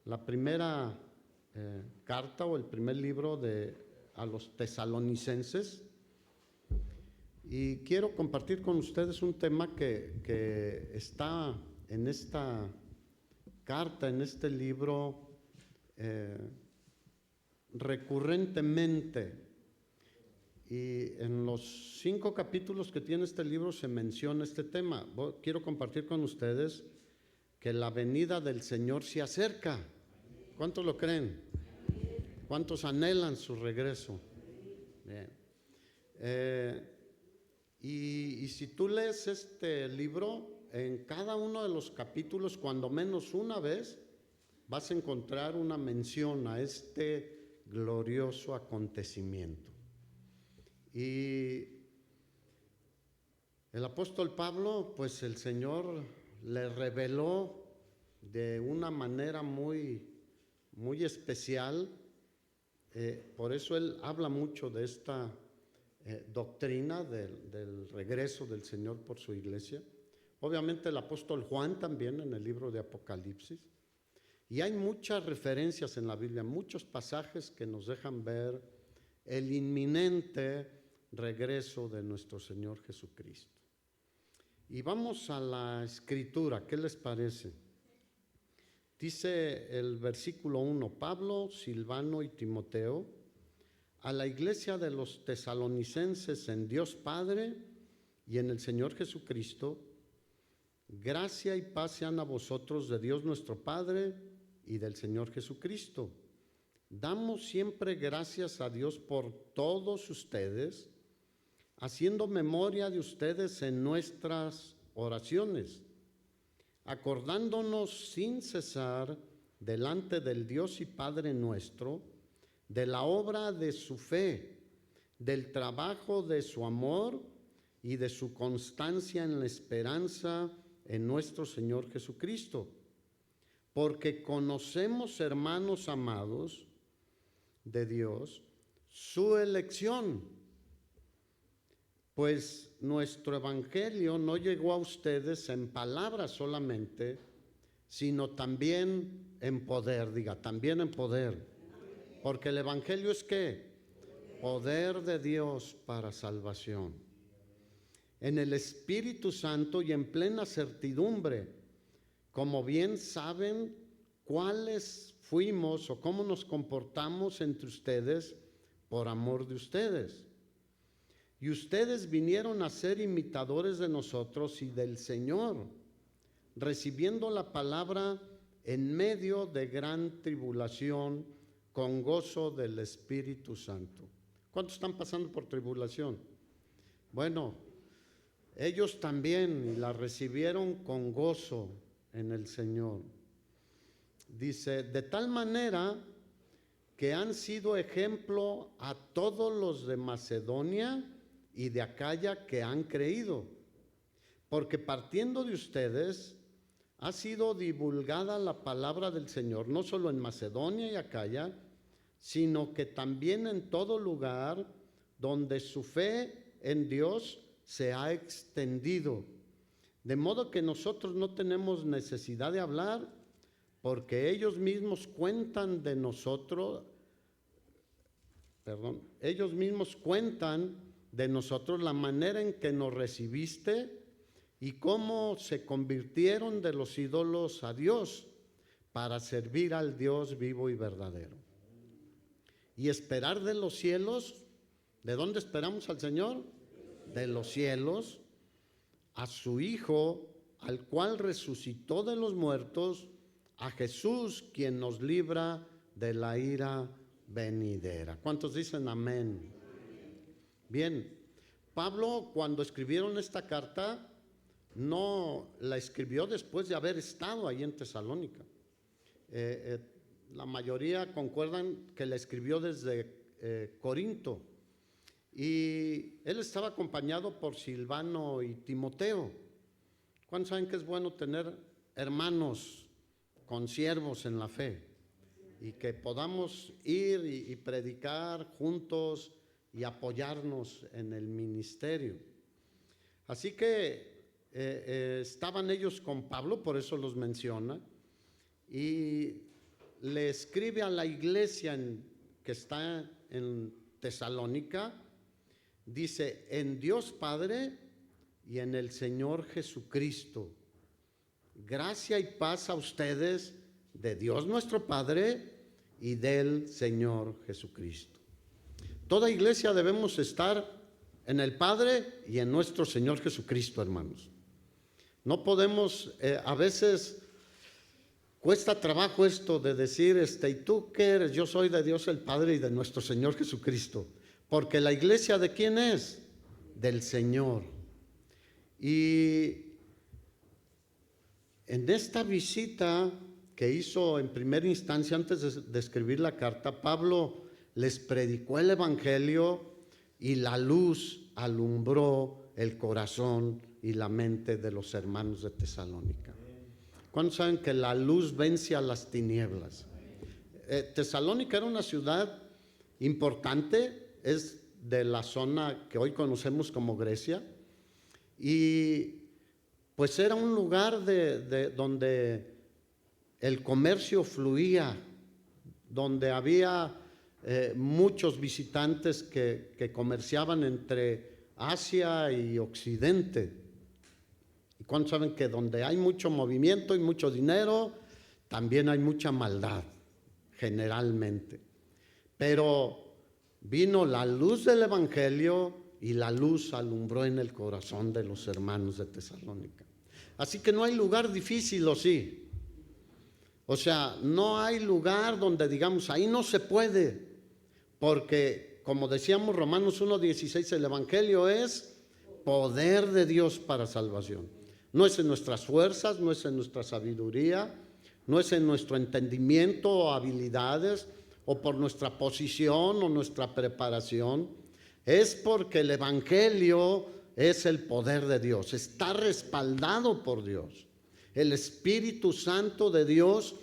la primera carta o el primer libro a los tesalonicenses, y quiero compartir con ustedes un tema que está en esta carta, en este libro, recurrentemente. Y en los 5 capítulos que tiene este libro se menciona este tema. Quiero compartir con ustedes que la venida del Señor se acerca. ¿Cuántos lo creen? ¿Cuántos anhelan su regreso? Bien. Y si tú lees este libro, en cada uno de los capítulos, cuando menos una vez, vas a encontrar una mención a este glorioso acontecimiento. Y el apóstol Pablo, pues el Señor le reveló de una manera muy especial. Por eso él habla mucho de esta doctrina del regreso del Señor por su iglesia. Obviamente el apóstol Juan también en el libro de Apocalipsis. Y hay muchas referencias en la Biblia, muchos pasajes que nos dejan ver el inminente regreso de nuestro Señor Jesucristo. Y vamos a la escritura, ¿qué les parece? Dice el versículo 1, Pablo, Silvano y Timoteo, a la iglesia de los tesalonicenses en Dios Padre y en el Señor Jesucristo, gracia y paz sean a vosotros de Dios nuestro Padre y del Señor Jesucristo. Damos siempre gracias a Dios por todos ustedes, haciendo memoria de ustedes en nuestras oraciones, acordándonos sin cesar delante del Dios y Padre nuestro, de la obra de su fe, del trabajo de su amor y de su constancia en la esperanza en nuestro Señor Jesucristo. Porque conocemos, hermanos amados de Dios, su elección, pues nuestro evangelio no llegó a ustedes en palabras solamente, sino también en poder. Diga, también en poder. Porque el evangelio es ¿qué? Poder de Dios para salvación. En el Espíritu Santo y en plena certidumbre, como bien saben cuáles fuimos o cómo nos comportamos entre ustedes por amor de ustedes. Y ustedes vinieron a ser imitadores de nosotros y del Señor, recibiendo la palabra en medio de gran tribulación, con gozo del Espíritu Santo. ¿Cuántos están pasando por tribulación? Bueno, ellos también la recibieron con gozo en el Señor. Dice, de tal manera que han sido ejemplo a todos los de Macedonia y de Acaya que han creído, porque partiendo de ustedes ha sido divulgada la palabra del Señor, no solo en Macedonia y Acaya, sino que también en todo lugar donde su fe en Dios se ha extendido. De modo que nosotros no tenemos necesidad de hablar, porque ellos mismos cuentan de nosotros, ellos mismos cuentan de nosotros la manera en que nos recibiste y cómo se convirtieron de los ídolos a Dios para servir al Dios vivo y verdadero. Y esperar de los cielos, ¿de dónde esperamos al Señor? De los cielos, a su Hijo, al cual resucitó de los muertos, a Jesús, quien nos libra de la ira venidera. ¿Cuántos dicen amén? Bien, Pablo, cuando escribieron esta carta, no la escribió después de haber estado ahí en Tesalónica. La mayoría concuerdan que la escribió desde Corinto. Y él estaba acompañado por Silvano y Timoteo. ¿Cuántos saben que es bueno tener hermanos consiervos en la fe? Y que podamos ir y predicar juntos y apoyarnos en el ministerio. Así que estaban ellos con Pablo, por eso los menciona. Y le escribe a la iglesia que está en Tesalónica, dice: en Dios Padre y en el Señor Jesucristo, gracia y paz a ustedes de Dios nuestro Padre y del Señor Jesucristo. Toda iglesia debemos estar en el Padre y en nuestro Señor Jesucristo, hermanos. No podemos, a veces cuesta trabajo esto de decir, ¿y tú qué eres? Yo soy de Dios el Padre y de nuestro Señor Jesucristo. Porque la iglesia, ¿de quién es? Del Señor. Y en esta visita que hizo en primera instancia, antes de escribir la carta, Pablo les predicó el evangelio y la luz alumbró el corazón y la mente de los hermanos de Tesalónica. ¿Cuántos saben que la luz vence a las tinieblas? Tesalónica era una ciudad importante, es de la zona que hoy conocemos como Grecia, y pues era un lugar donde el comercio fluía, donde había muchos visitantes que comerciaban entre Asia y Occidente. ¿Y cuántos saben que donde hay mucho movimiento y mucho dinero, también hay mucha maldad, generalmente? Pero vino la luz del evangelio y la luz alumbró en el corazón de los hermanos de Tesalónica. Así que no hay lugar difícil, ¿o sí? O sea, no hay lugar donde digamos, ahí no se puede, porque como decíamos Romanos 1:16, el evangelio es poder de Dios para salvación. No es en nuestras fuerzas, no es en nuestra sabiduría, no es en nuestro entendimiento o habilidades, o por nuestra posición o nuestra preparación. Es porque el evangelio es el poder de Dios, está respaldado por Dios. El Espíritu Santo de Dios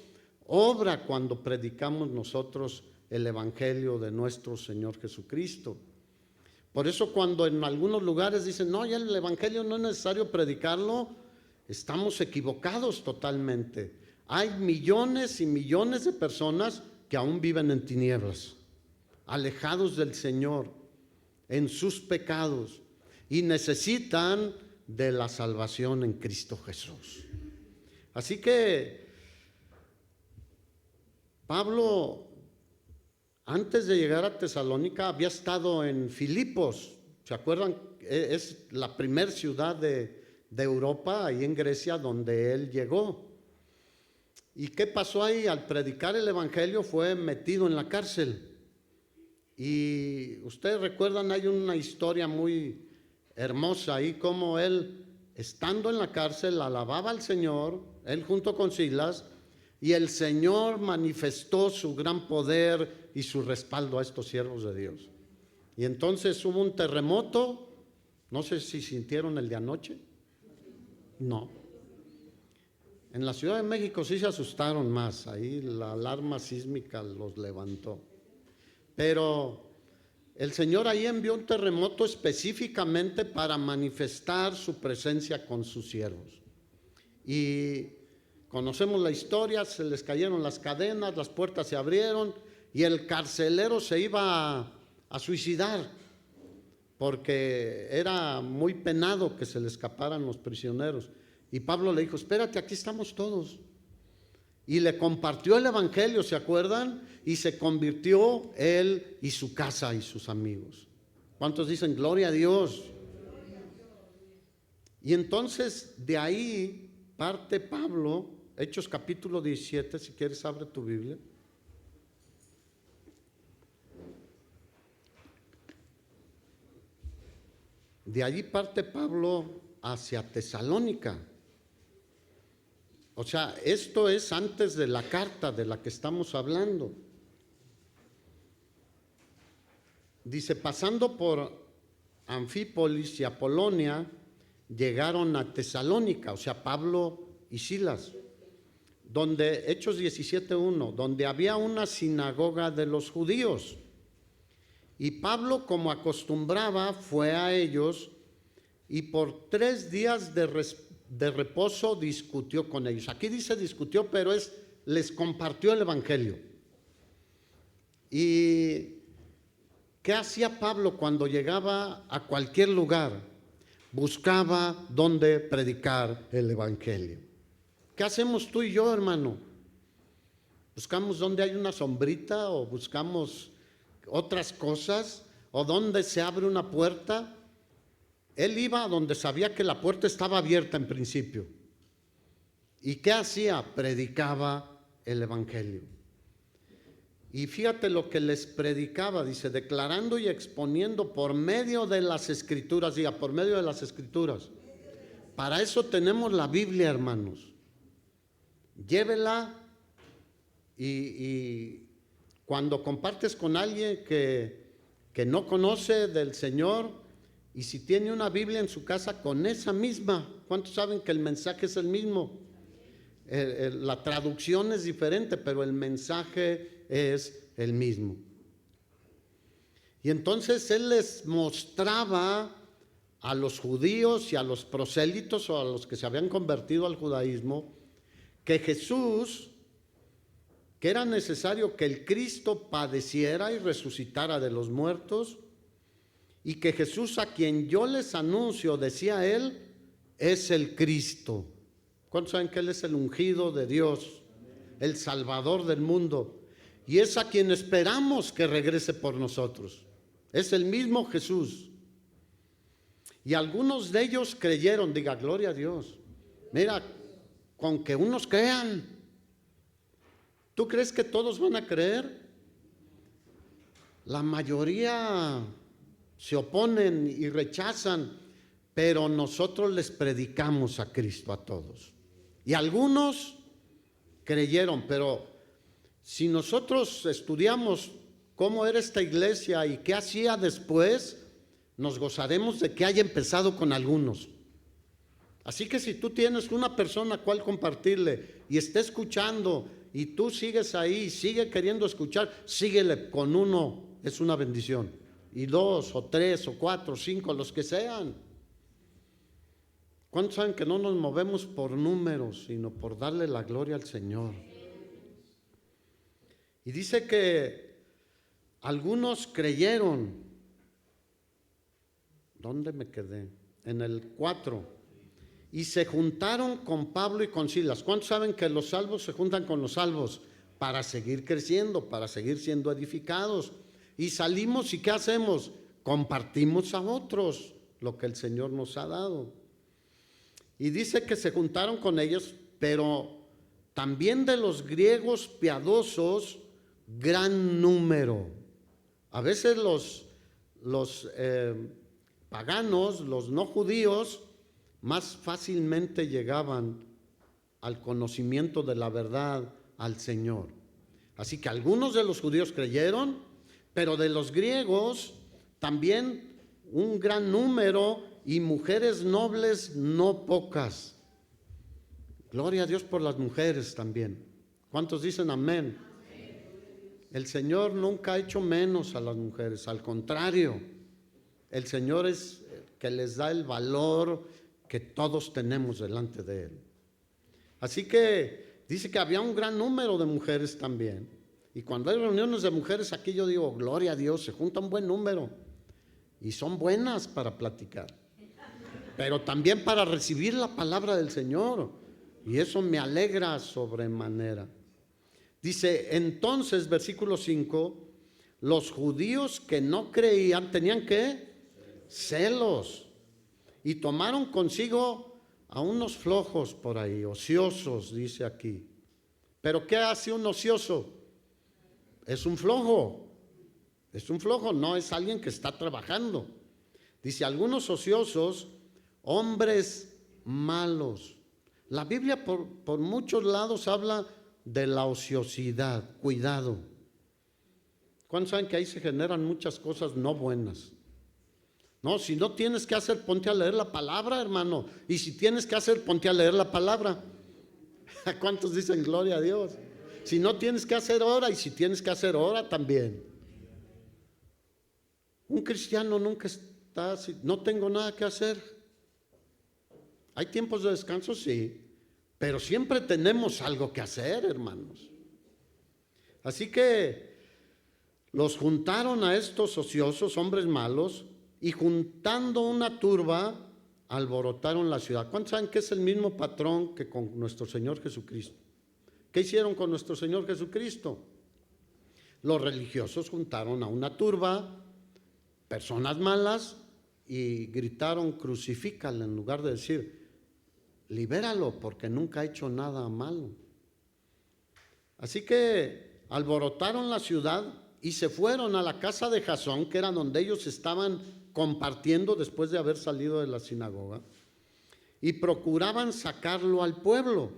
obra cuando predicamos nosotros el evangelio de nuestro Señor Jesucristo. Por eso cuando en algunos lugares dicen, no, ya el evangelio no es necesario predicarlo, estamos equivocados totalmente. Hay millones y millones de personas que aún viven en tinieblas, alejados del Señor, en sus pecados, y necesitan de la salvación en Cristo Jesús. Así que Pablo, antes de llegar a Tesalónica, había estado en Filipos. ¿Se acuerdan? Es la primera ciudad de Europa, ahí en Grecia, donde él llegó. ¿Y qué pasó ahí? Al predicar el evangelio fue metido en la cárcel. Y ustedes recuerdan, hay una historia muy hermosa ahí, como él, estando en la cárcel, alababa al Señor, él junto con Silas, y el Señor manifestó su gran poder y su respaldo a estos siervos de Dios. Y entonces hubo un terremoto, no sé si sintieron el de anoche, no. En la Ciudad de México sí se asustaron más, ahí la alarma sísmica los levantó. Pero el Señor ahí envió un terremoto específicamente para manifestar su presencia con sus siervos. Y conocemos la historia, se les cayeron las cadenas, las puertas se abrieron y el carcelero se iba a suicidar porque era muy penado que se le escaparan los prisioneros. Y Pablo le dijo, espérate, aquí estamos todos. Y le compartió el evangelio, ¿se acuerdan? Y se convirtió él y su casa y sus amigos. ¿Cuántos dicen gloria a Dios? Y entonces de ahí parte Pablo, Hechos capítulo 17, si quieres abre tu Biblia. De allí parte Pablo hacia Tesalónica. O sea, esto es antes de la carta de la que estamos hablando. Dice, pasando por Anfípolis y Apolonia, llegaron a Tesalónica, o sea, Pablo y Silas, donde, Hechos 17:1, donde había una sinagoga de los judíos. Y Pablo, como acostumbraba, fue a ellos y por 3 días de reposo discutió con ellos. Aquí dice discutió, pero es les compartió el Evangelio. ¿Y qué hacía Pablo cuando llegaba a cualquier lugar? Buscaba dónde predicar el Evangelio. ¿Qué hacemos tú y yo, hermano? ¿Buscamos dónde hay una sombrita o buscamos otras cosas? ¿O dónde se abre una puerta? Él iba a donde sabía que la puerta estaba abierta en principio. ¿Y qué hacía? Predicaba el Evangelio. Y fíjate lo que les predicaba, dice, declarando y exponiendo por medio de las Escrituras, diga, por medio de las Escrituras. Para eso tenemos la Biblia, hermanos. Llévela y cuando compartes con alguien que no conoce del Señor, y si tiene una Biblia en su casa, con esa misma, ¿cuántos saben que el mensaje es el mismo? La traducción es diferente, pero el mensaje es el mismo. Y entonces él les mostraba a los judíos y a los prosélitos o a los que se habían convertido al judaísmo que Jesús, que era necesario que el Cristo padeciera y resucitara de los muertos, y que Jesús, a quien yo les anuncio, decía él, es el Cristo. ¿Cuántos saben que Él es el ungido de Dios, el Salvador del mundo? Y es a quien esperamos que regrese por nosotros. Es el mismo Jesús. Y algunos de ellos creyeron, diga, gloria a Dios. Mira, con que unos crean. ¿Tú crees que todos van a creer? La mayoría se oponen y rechazan, pero nosotros les predicamos a Cristo a todos. Y algunos creyeron, pero si nosotros estudiamos cómo era esta iglesia y qué hacía después, nos gozaremos de que haya empezado con algunos. Así que si tú tienes una persona a cual compartirle y está escuchando y tú sigues ahí, sigue queriendo escuchar, síguele con uno, es una bendición. Y 2 o 3 o 4 o 5, los que sean. ¿Cuántos saben que no nos movemos por números, sino por darle la gloria al Señor? Y dice que algunos creyeron. ¿Dónde me quedé? En el 4. Y se juntaron con Pablo y con Silas. ¿Cuántos saben que los salvos se juntan con los salvos? Para seguir creciendo, para seguir siendo edificados. Y salimos, ¿y qué hacemos? Compartimos a otros lo que el Señor nos ha dado. Y dice que se juntaron con ellos, pero también de los griegos piadosos, gran número. A veces los paganos, los no judíos, más fácilmente llegaban al conocimiento de la verdad, al Señor. Así que algunos de los judíos creyeron, pero de los griegos también un gran número, y mujeres nobles no pocas. Gloria a Dios por las mujeres también. ¿Cuántos dicen amén? El Señor nunca ha hecho menos a las mujeres, al contrario, el Señor es que les da el valor que todos tenemos delante de Él. Así que dice que había un gran número de mujeres también. Y cuando hay reuniones de mujeres aquí yo digo, gloria a Dios, se junta un buen número. Y son buenas para platicar, pero también para recibir la palabra del Señor. Y eso me alegra sobremanera. Dice, entonces, versículo 5, los judíos que no creían tenían ¿qué? Celos. Y tomaron consigo a unos flojos por ahí, ociosos, dice aquí. ¿Pero qué hace un ocioso? Es un flojo. Es un flojo, no es alguien que está trabajando. Dice, algunos ociosos, hombres malos. La Biblia por muchos lados habla de la ociosidad. Cuidado. ¿Cuántos saben que ahí se generan muchas cosas no buenas? No, si no tienes que hacer, ponte a leer la palabra, hermano. Y si tienes que hacer, ponte a leer la palabra. ¿Cuántos dicen gloria a Dios? Si no tienes que hacer, ora. Y si tienes que hacer, ora también. Un cristiano nunca está así, no tengo nada que hacer. ¿Hay tiempos de descanso? Sí, pero siempre tenemos algo que hacer, hermanos. Así que los juntaron a estos ociosos, hombres malos, y juntando una turba, alborotaron la ciudad. ¿Cuántos saben que es el mismo patrón que con nuestro Señor Jesucristo? ¿Qué hicieron con nuestro Señor Jesucristo? Los religiosos juntaron a una turba, personas malas, y gritaron: crucifícalo, en lugar de decir: libéralo, porque nunca ha hecho nada malo. Así que alborotaron la ciudad y se fueron a la casa de Jasón, que era donde ellos estaban compartiendo después de haber salido de la sinagoga, y procuraban sacarlo al pueblo,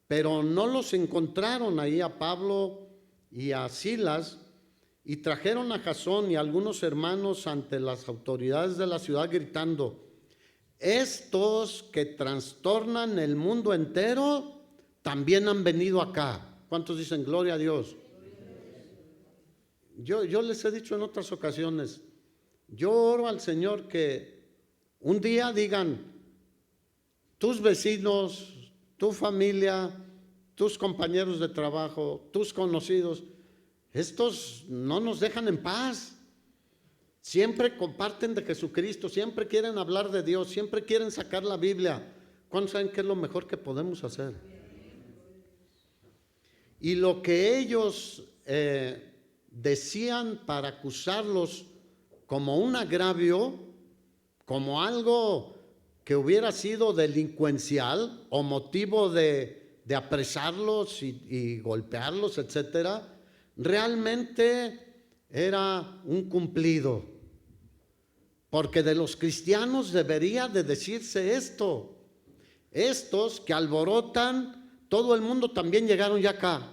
pero no los encontraron ahí a Pablo y a Silas, y trajeron a Jasón y a algunos hermanos ante las autoridades de la ciudad gritando: estos que trastornan el mundo entero también han venido acá. ¿Cuántos dicen gloria a Dios? Yo les he dicho en otras ocasiones, yo oro al Señor que un día digan: tus vecinos, tu familia, tus compañeros de trabajo, tus conocidos, estos no nos dejan en paz. Siempre comparten de Jesucristo, siempre quieren hablar de Dios, siempre quieren sacar la Biblia. ¿Cuántos saben qué es lo mejor que podemos hacer? Y lo que ellos decían para acusarlos como un agravio, como algo que hubiera sido delincuencial o motivo de apresarlos y golpearlos, etcétera, realmente era un cumplido, porque de los cristianos debería de decirse esto: estos que alborotan todo el mundo también llegaron ya acá,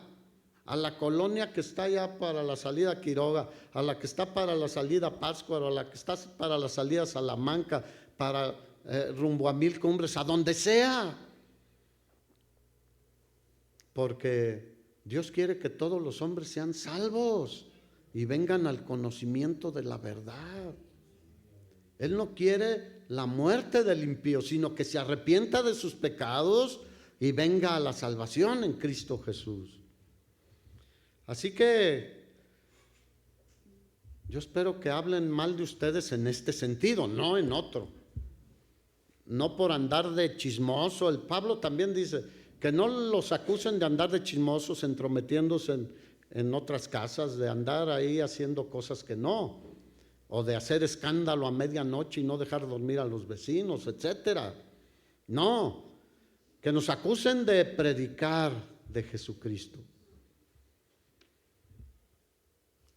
a la colonia que está ya para la salida a Quiroga, a la que está para la salida a Pátzcuaro, a la que está para la salida a Salamanca, para rumbo a Mil Cumbres, a donde sea, porque Dios quiere que todos los hombres sean salvos y vengan al conocimiento de la verdad. Él no quiere la muerte del impío, sino que se arrepienta de sus pecados y venga a la salvación en Cristo Jesús. Así que yo espero que hablen mal de ustedes en este sentido, no en otro. No por andar de chismoso. El Pablo también dice que no los acusen de andar de chismosos, entrometiéndose en otras casas, de andar ahí haciendo cosas que no, o de hacer escándalo a medianoche y no dejar dormir a los vecinos, etcétera. No, que nos acusen de predicar de Jesucristo.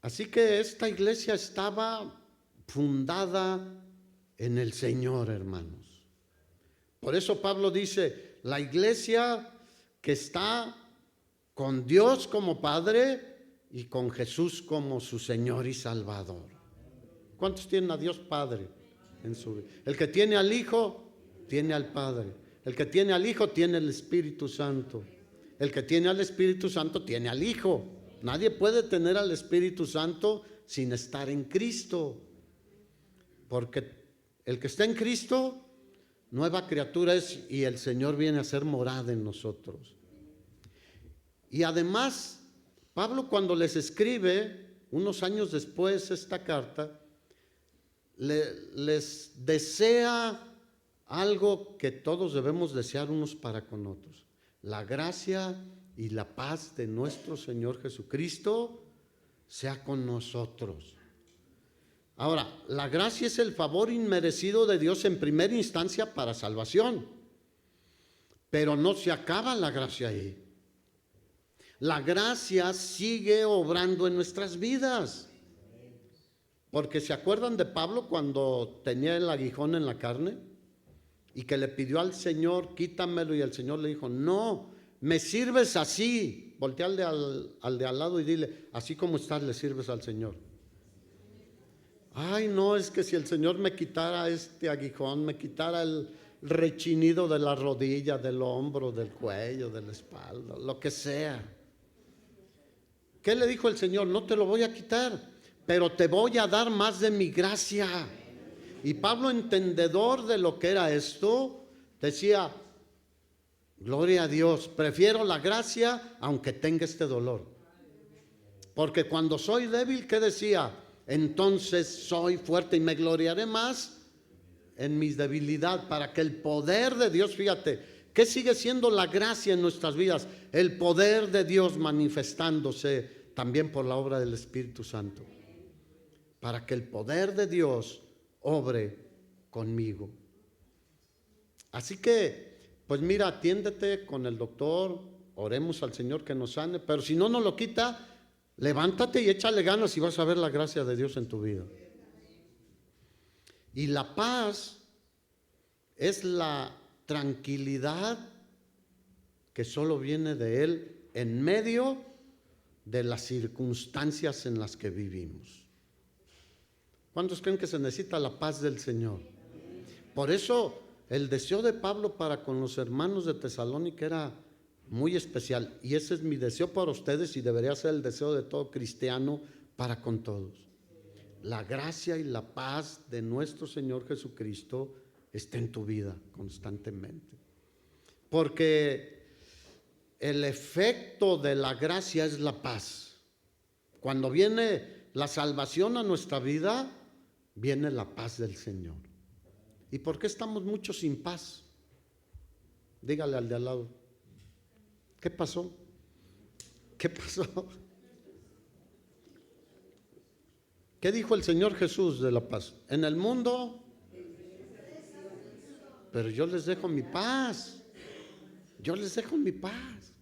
Así que esta iglesia estaba fundada en el Señor, hermanos. Por eso Pablo dice: la iglesia que está con Dios como Padre y con Jesús como su Señor y Salvador. ¿Cuántos tienen a Dios Padre en su vida? El que tiene al Hijo, tiene al Padre. El que tiene al Hijo, tiene el Espíritu Santo. El que tiene al Espíritu Santo, tiene al Hijo. Nadie puede tener al Espíritu Santo sin estar en Cristo. Porque el que está en Cristo, nueva criatura es, y el Señor viene a ser morada en nosotros. Y además, Pablo, cuando les escribe, unos años después, esta carta, les desea algo que todos debemos desear unos para con otros: la gracia y la paz de nuestro Señor Jesucristo sea con nosotros. Ahora, la gracia es el favor inmerecido de Dios en primera instancia para salvación, pero no se acaba la gracia ahí. La gracia sigue obrando en nuestras vidas. Porque ¿se acuerdan de Pablo cuando tenía el aguijón en la carne y que le pidió al Señor: quítamelo? Y el Señor le dijo: no, me sirves así. Voltea al de al lado y dile: así como estás, le sirves al Señor. Ay, no, es que si el Señor me quitara este aguijón, me quitara el rechinido de la rodilla, del hombro, del cuello, de la espalda, lo que sea. ¿Qué le dijo el Señor? No te lo voy a quitar, pero te voy a dar más de mi gracia. Y Pablo, entendedor de lo que era esto, decía: Gloria a Dios. Prefiero la gracia aunque tenga este dolor. Porque cuando soy débil, ¿qué decía? Entonces soy fuerte y me gloriaré más en mis debilidades, para que el poder de Dios, fíjate, ¿qué sigue siendo la gracia en nuestras vidas? El poder de Dios manifestándose también por la obra del Espíritu Santo. Para que el poder de Dios obre conmigo. Así que, pues mira, atiéndete con el doctor, oremos al Señor que nos sane, pero si no nos lo quita, levántate y échale ganas y vas a ver la gracia de Dios en tu vida. Y la paz es la tranquilidad que solo viene de Él en medio de las circunstancias en las que vivimos. ¿Cuántos creen que se necesita la paz del Señor? Por eso el deseo de Pablo para con los hermanos de Tesalónica era muy especial, y ese es mi deseo para ustedes y debería ser el deseo de todo cristiano para con todos. La gracia y la paz de nuestro Señor Jesucristo esté en tu vida constantemente. Porque el efecto de la gracia es la paz. Cuando viene la salvación a nuestra vida, viene la paz del Señor. ¿Y por qué estamos muchos sin paz? Dígale al de al lado. ¿Qué pasó? ¿Qué pasó? ¿Qué dijo el Señor Jesús de la paz? En el mundo, pero yo les dejo mi paz. Yo les dejo mi paz.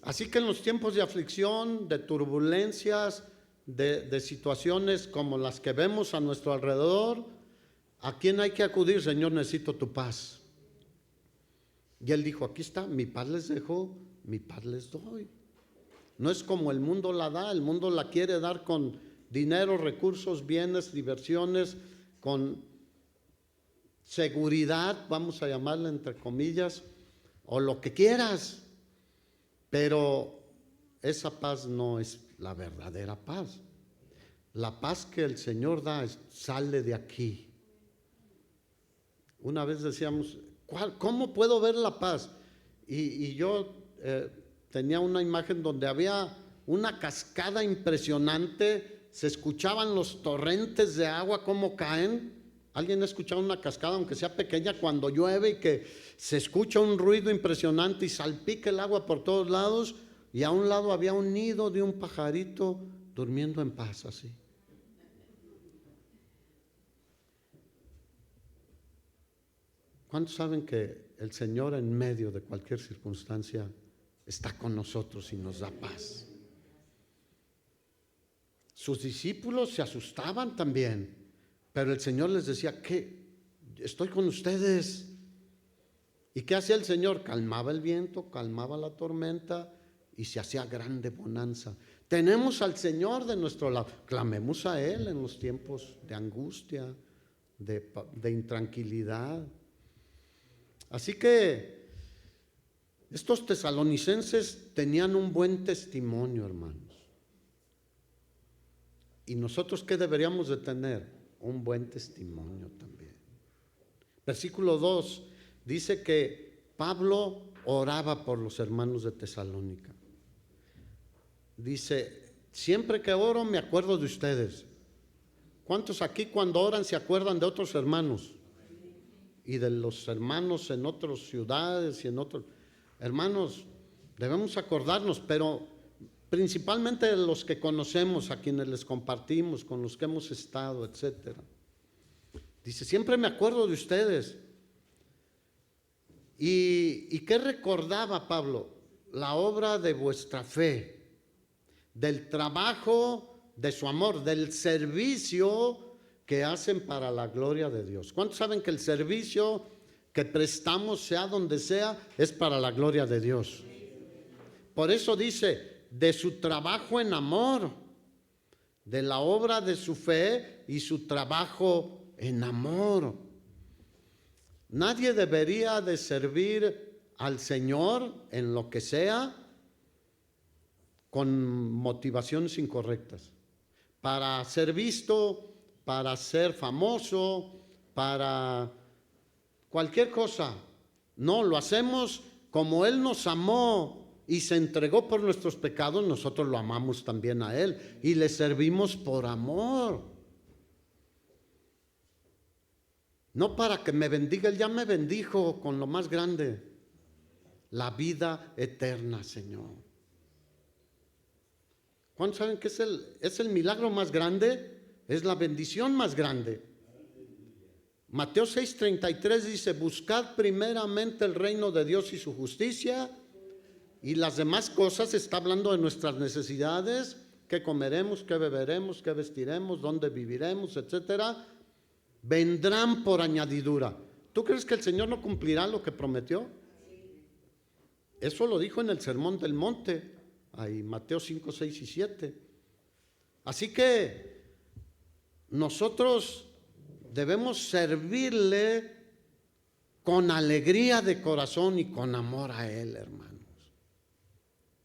Así que en los tiempos de aflicción, de turbulencias, de situaciones como las que vemos a nuestro alrededor, ¿a quién hay que acudir? Señor, necesito tu paz. Y Él dijo, aquí está, mi paz les dejo, mi paz les doy. No es como el mundo la da, el mundo la quiere dar con dinero, recursos, bienes, diversiones, con seguridad, vamos a llamarla entre comillas, o lo que quieras. Pero esa paz no es la verdadera paz. La paz que el Señor da sale de aquí. Una vez decíamos, ¿cómo puedo ver la paz? Y yo tenía una imagen donde había una cascada impresionante, se escuchaban los torrentes de agua cómo caen. ¿Alguien ha escuchado una cascada, aunque sea pequeña, cuando llueve y que se escucha un ruido impresionante y salpica el agua por todos lados? Y a un lado había un nido de un pajarito durmiendo en paz así. ¿Cuántos saben que el Señor en medio de cualquier circunstancia está con nosotros y nos da paz? Sus discípulos se asustaban también, pero el Señor les decía, ¿qué? Estoy con ustedes. ¿Y qué hacía el Señor? Calmaba el viento, calmaba la tormenta y se hacía grande bonanza. Tenemos al Señor de nuestro lado. Clamemos a Él en los tiempos de angustia, de intranquilidad. Así que estos tesalonicenses tenían un buen testimonio, hermanos. ¿Y nosotros qué deberíamos de tener? Un buen testimonio también. Versículo 2 dice que Pablo oraba por los hermanos de Tesalónica. Dice, siempre que oro me acuerdo de ustedes. ¿Cuántos aquí cuando oran se acuerdan de otros hermanos? Y de los hermanos en otras ciudades y en otros. Hermanos, debemos acordarnos, pero principalmente de los que conocemos, a quienes les compartimos, con los que hemos estado, etcétera. Dice, siempre me acuerdo de ustedes. ¿Y qué recordaba Pablo? La obra de vuestra fe, del trabajo, de su amor, del servicio que hacen para la gloria de Dios. ¿Cuántos saben que el servicio que prestamos, sea donde sea, es para la gloria de Dios? Por eso dice, de su trabajo en amor, de la obra de su fe y su trabajo en amor. Nadie debería de servir al Señor en lo que sea con motivaciones incorrectas, para ser visto, para ser famoso, para cualquier cosa. No, lo hacemos como Él nos amó y se entregó por nuestros pecados, nosotros lo amamos también a Él y le servimos por amor. No para que me bendiga, Él ya me bendijo con lo más grande, la vida eterna, Señor. ¿Cuántos saben que es el milagro más grande? Es la bendición más grande. Mateo 6:33 dice: buscad primeramente el reino de Dios y su justicia, y las demás cosas, está hablando de nuestras necesidades, qué comeremos, qué beberemos, qué vestiremos, dónde viviremos, etcétera, vendrán por añadidura. ¿Tú crees que el Señor no cumplirá lo que prometió? Eso lo dijo en el Sermón del Monte, ahí Mateo 5, 6 y 7. Así que nosotros debemos servirle con alegría de corazón y con amor a Él, hermanos.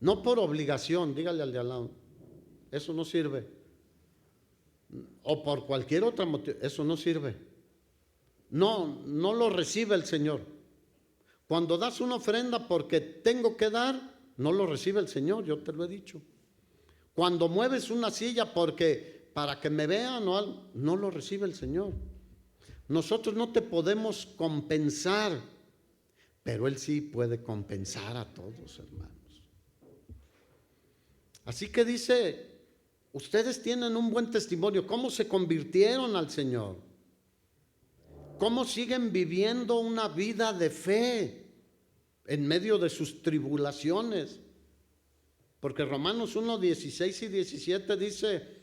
No por obligación, dígale al de al lado, eso no sirve. O por cualquier otra motivo, eso no sirve. No lo recibe el Señor. Cuando das una ofrenda porque tengo que dar, no lo recibe el Señor, yo te lo he dicho. Cuando mueves una silla porque para que me vean o algo, no lo recibe el Señor. Nosotros no te podemos compensar, pero Él sí puede compensar a todos, hermanos. Así que dice, ustedes tienen un buen testimonio. ¿Cómo se convirtieron al Señor? ¿Cómo siguen viviendo una vida de fe en medio de sus tribulaciones? Porque Romanos 1, 16 y 17 dice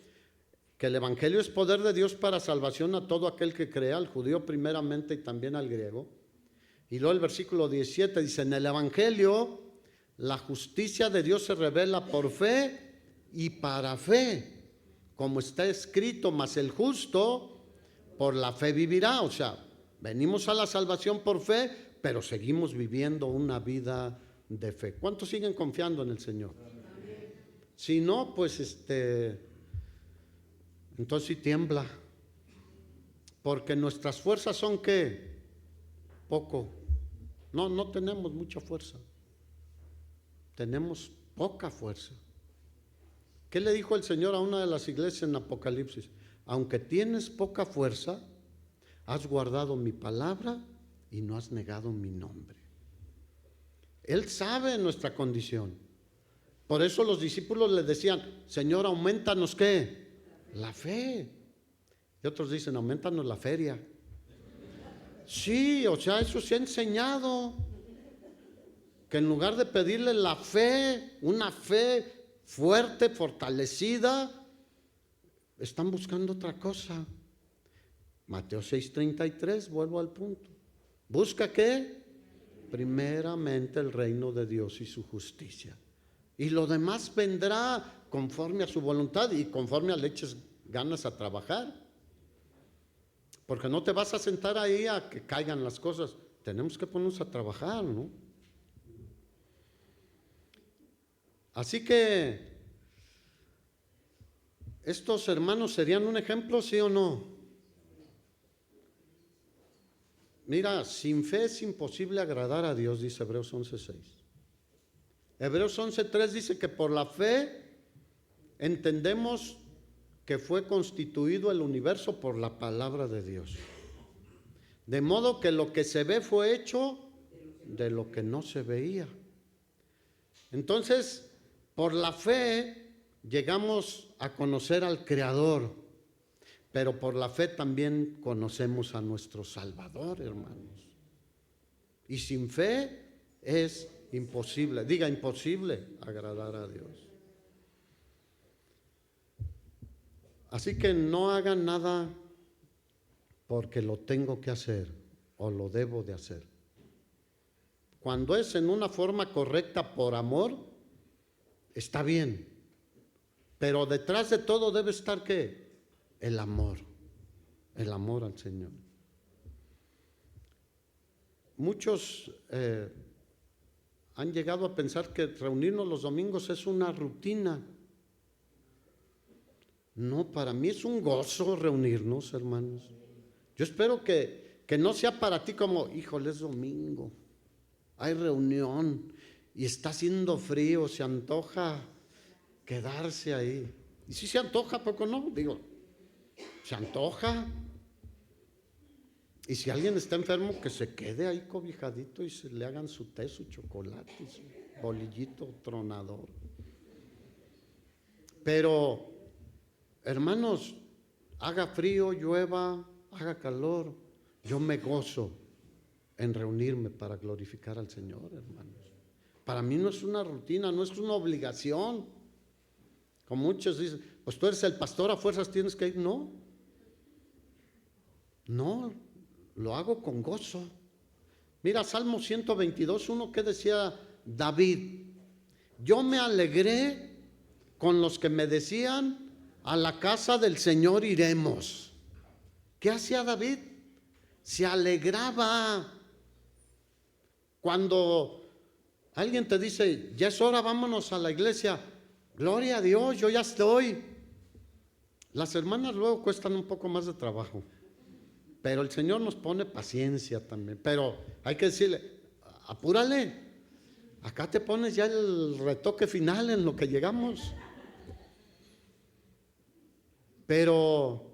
que el evangelio es poder de Dios para salvación a todo aquel que crea, al judío primeramente y también al griego. Y luego el versículo 17 dice: en el evangelio la justicia de Dios se revela por fe y para fe, como está escrito, mas el justo por la fe vivirá. O sea, venimos a la salvación por fe, pero seguimos viviendo una vida de fe. ¿Cuántos siguen confiando en el Señor? Si no, pues entonces sí tiembla, porque nuestras fuerzas son ¿qué? Poco. No tenemos mucha fuerza, tenemos poca fuerza. ¿Qué le dijo el Señor a una de las iglesias en Apocalipsis? Aunque tienes poca fuerza, has guardado mi palabra y no has negado mi nombre. Él sabe nuestra condición. Por eso los discípulos le decían: Señor, aumentanos ¿qué? La fe. Y otros dicen: aumentanos la feria. Sí, o sea, eso se ha enseñado, que en lugar de pedirle la fe, una fe fuerte, fortalecida, están buscando otra cosa. Mateo 6:33, vuelvo al punto. ¿Busca qué? Primeramente el reino de Dios y su justicia, y lo demás vendrá conforme a su voluntad y conforme a le eches ganas a trabajar. Porque no te vas a sentar ahí a que caigan las cosas. Tenemos que ponernos a trabajar, ¿no? Así que estos hermanos serían un ejemplo, ¿sí o no? Mira, sin fe es imposible agradar a Dios, dice Hebreos 11:6. Hebreos 11:3 dice que por la fe entendemos que fue constituido el universo por la palabra de Dios. De modo que lo que se ve fue hecho de lo que no se veía. Entonces, por la fe llegamos a conocer al Creador, pero por la fe también conocemos a nuestro Salvador, hermanos. Y sin fe es imposible, diga imposible, agradar a Dios. Así que no hagan nada porque lo tengo que hacer o lo debo de hacer. Cuando es en una forma correcta por amor, está bien. Pero detrás de todo debe estar ¿qué? El amor al Señor. Muchos han llegado a pensar que reunirnos los domingos es una rutina. No, para mí es un gozo reunirnos, hermanos. Yo espero que no sea para ti como, híjole, es domingo. hay reunión y está haciendo frío, se antoja quedarse ahí. Y si se antoja, ¿a poco no? Digo, se antoja. Y si alguien está enfermo, que se quede ahí cobijadito y se le hagan su té, su chocolate, su bolillito tronador. Pero, hermanos, haga frío, llueva, haga calor, yo me gozo en reunirme para glorificar al Señor, hermanos. Para mí no es una rutina, no es una obligación. Como muchos dicen, pues tú eres el pastor, a fuerzas tienes que ir. No, lo hago con gozo. Mira, Salmo 122:1, ¿qué decía David? Yo me alegré con los que me decían, a la casa del Señor iremos. ¿Qué hacía David? Se alegraba. Cuando alguien te dice, ya es hora, vámonos a la iglesia, gloria a Dios, yo ya estoy. Las hermanas luego cuestan un poco más de trabajo, pero el Señor nos pone paciencia también. Pero hay que decirle, apúrale, acá te pones ya el retoque final en lo que llegamos. Pero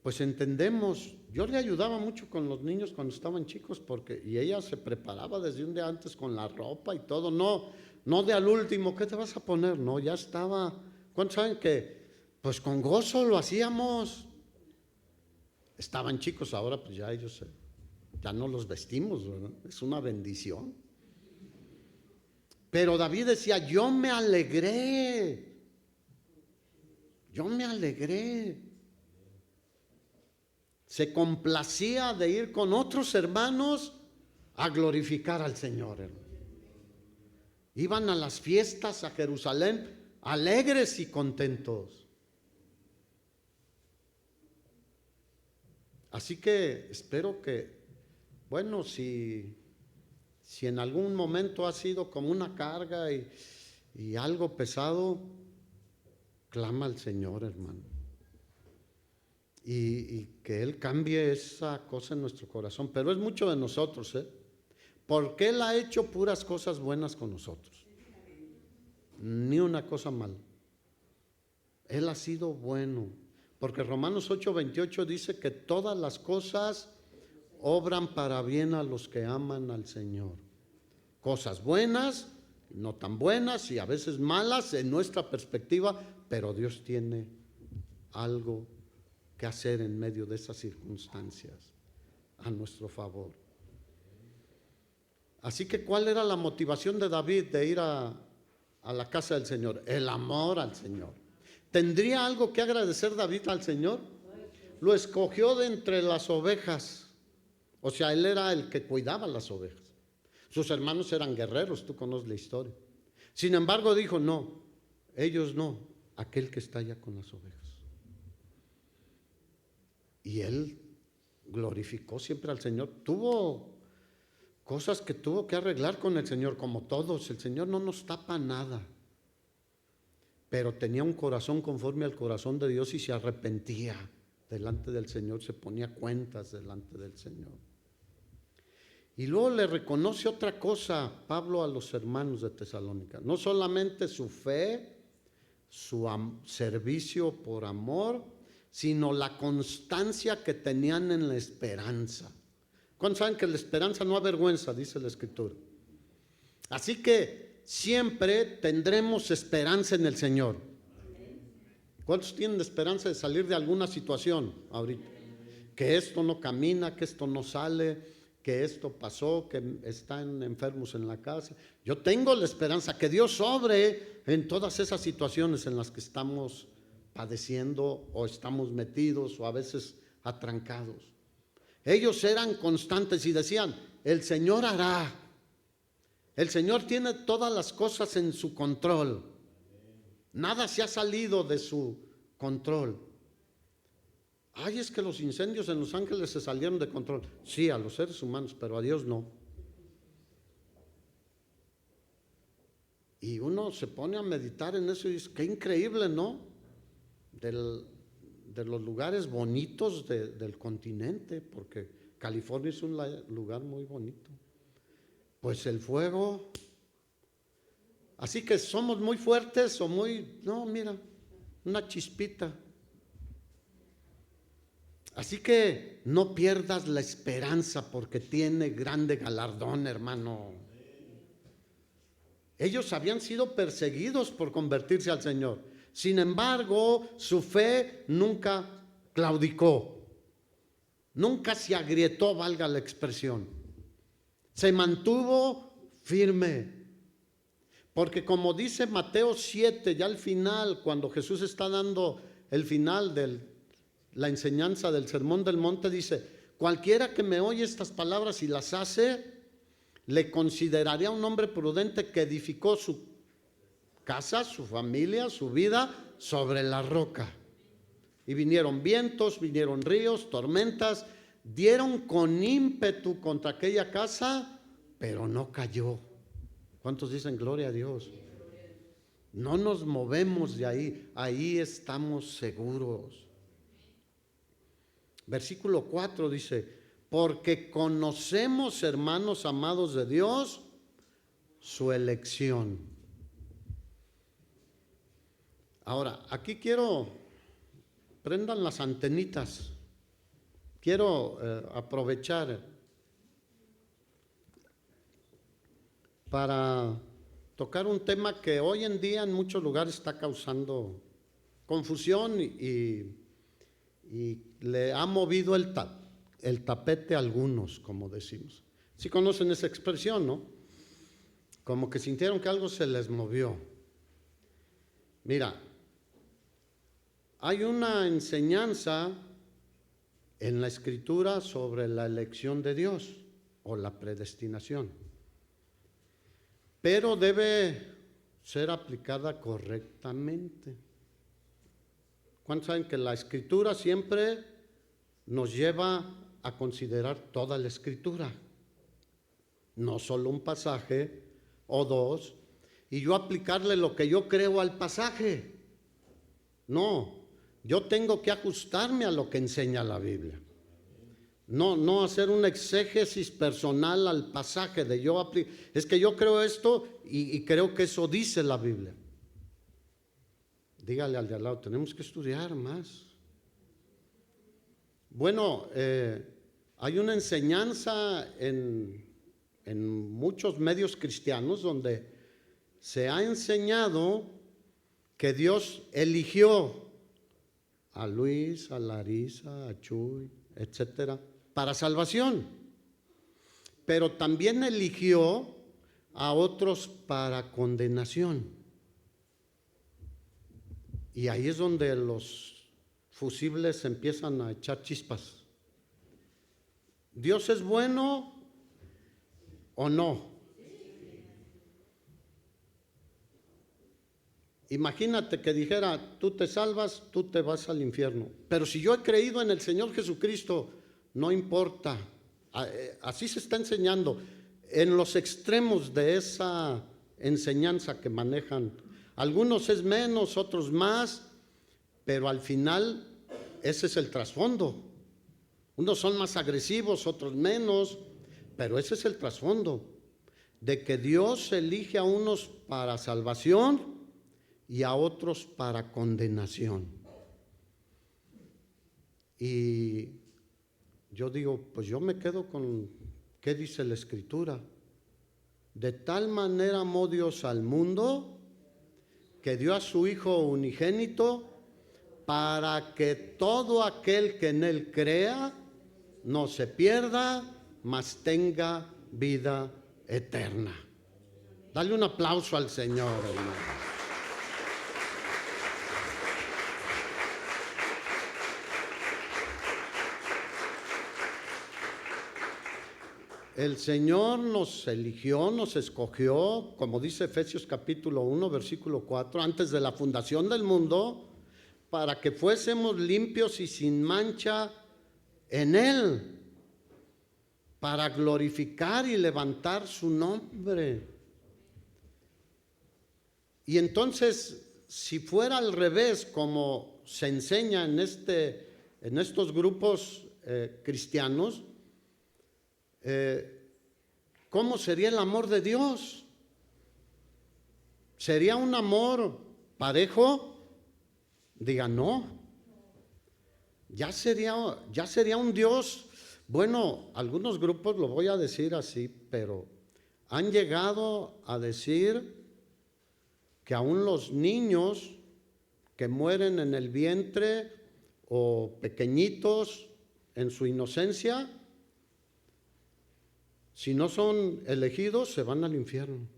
pues entendemos, yo le ayudaba mucho con los niños cuando estaban chicos, y ella se preparaba desde un día antes con la ropa y todo, no de al último, ¿qué te vas a poner? No, ya estaba. ¿Cuántos saben que pues con gozo lo hacíamos? Estaban chicos, ahora pues ya ellos ya no los vestimos, ¿verdad? Es una bendición. Pero David decía, yo me alegré. Se complacía de ir con otros hermanos a glorificar al Señor, hermano. Iban a las fiestas a Jerusalén alegres y contentos. Así que espero que, bueno, si en algún momento ha sido como una carga y algo pesado, clama al Señor, hermano. Y que Él cambie esa cosa en nuestro corazón. Pero es mucho de nosotros, porque Él ha hecho puras cosas buenas con nosotros. Ni una cosa mala. Él ha sido bueno. Porque Romanos 8:28 dice que todas las cosas obran para bien a los que aman al Señor. Cosas buenas, no tan buenas y a veces malas en nuestra perspectiva, pero Dios tiene algo que hacer en medio de esas circunstancias a nuestro favor. Así que, ¿cuál era la motivación de David de ir a la casa del Señor? El amor al Señor. ¿Tendría algo que agradecer David al Señor? Lo escogió de entre las ovejas. O sea, él era el que cuidaba las ovejas. Sus hermanos eran guerreros, tú conoces la historia. Sin embargo, dijo, no, ellos no, aquel que está allá con las ovejas. Y él glorificó siempre al Señor. Tuvo cosas que tuvo que arreglar con el Señor, como todos. El Señor no nos tapa nada. Pero tenía un corazón conforme al corazón de Dios y se arrepentía delante del Señor, se ponía cuentas delante del Señor. Y luego le reconoce otra cosa Pablo a los hermanos de Tesalónica. No solamente su fe, su servicio por amor, sino la constancia que tenían en la esperanza. ¿Cuántos saben que la esperanza no avergüenza? Dice la Escritura. Así que siempre tendremos esperanza en el Señor. ¿Cuántos tienen esperanza de salir de alguna situación ahorita? Que esto no camina, que esto no sale, que esto pasó, que están enfermos en la casa. Yo tengo la esperanza que Dios obre en todas esas situaciones en las que estamos padeciendo o estamos metidos o a veces atrancados. Ellos eran constantes y decían, el Señor hará. El Señor tiene todas las cosas en su control. Nada se ha salido de su control. Ay, es que los incendios en Los Ángeles se salieron de control. Sí, a los seres humanos, pero a Dios no. Y uno se pone a meditar en eso y dice, qué increíble, ¿no? De los lugares bonitos del continente, porque California es un lugar muy bonito. Pues el fuego. Así que somos muy fuertes o muy... No, mira, una chispita. Así que no pierdas la esperanza porque tiene grande galardón, hermano. Ellos habían sido perseguidos por convertirse al Señor. Sin embargo, su fe nunca claudicó. Nunca se agrietó, valga la expresión. Se mantuvo firme. Porque como dice Mateo 7, ya al final, cuando Jesús está dando el final de la enseñanza del Sermón del Monte, dice: cualquiera que me oye estas palabras y las hace, le consideraría un hombre prudente que edificó su casa, su familia, su vida sobre la roca. Y vinieron vientos, vinieron ríos, tormentas, dieron con ímpetu contra aquella casa, pero no cayó. ¿Cuántos dicen gloria a Dios? No nos movemos de ahí, ahí estamos seguros. Versículo 4 dice: porque conocemos, hermanos amados de Dios, su elección. Ahora, aquí prendan las antenitas. Quiero aprovechar para tocar un tema que hoy en día en muchos lugares está causando confusión y le ha movido el tapete a algunos, como decimos. Sí conocen esa expresión, ¿no? Como que sintieron que algo se les movió. Mira, hay una enseñanza en la Escritura sobre la elección de Dios o la predestinación, pero debe ser aplicada correctamente. ¿Cuántos saben que la Escritura siempre nos lleva a considerar toda la Escritura? No solo un pasaje o dos, y yo aplicarle lo que yo creo al pasaje. No, yo tengo que ajustarme a lo que enseña la Biblia. No hacer un exégesis personal al pasaje de es que yo creo esto y creo que eso dice la Biblia. Dígale al de al lado, tenemos que estudiar más. Bueno, hay una enseñanza en muchos medios cristianos donde se ha enseñado que Dios eligió a Luis, a Larisa, a Chuy, etcétera, para salvación, pero también eligió a otros para condenación. Y ahí es donde los fusibles empiezan a echar chispas. ¿Dios es bueno o no? Imagínate que dijera: tú te salvas, tú te vas al infierno. Pero si yo he creído en el Señor Jesucristo, no importa. Así se está enseñando. En los extremos de esa enseñanza que manejan, algunos es menos, otros más, pero al final ese es el trasfondo. Unos son más agresivos, otros menos, pero ese es el trasfondo, de que Dios elige a unos para salvación y a otros para condenación. Y yo digo, pues yo me quedo con ¿qué dice la Escritura? De tal manera amó Dios al mundo que dio a su Hijo unigénito para que todo aquel que en Él crea no se pierda, mas tenga vida eterna. Dale un aplauso al Señor, hermano. El Señor nos eligió, nos escogió, como dice Efesios capítulo 1, versículo 4, antes de la fundación del mundo, para que fuésemos limpios y sin mancha en Él, para glorificar y levantar su nombre. Y entonces, si fuera al revés, como se enseña en estos grupos cristianos, ¿cómo sería el amor de Dios? ¿Sería un amor parejo? Diga, no. Ya sería un Dios. Bueno, algunos grupos, lo voy a decir así, pero han llegado a decir que aún los niños que mueren en el vientre o pequeñitos en su inocencia, si no son elegidos, se van al infierno.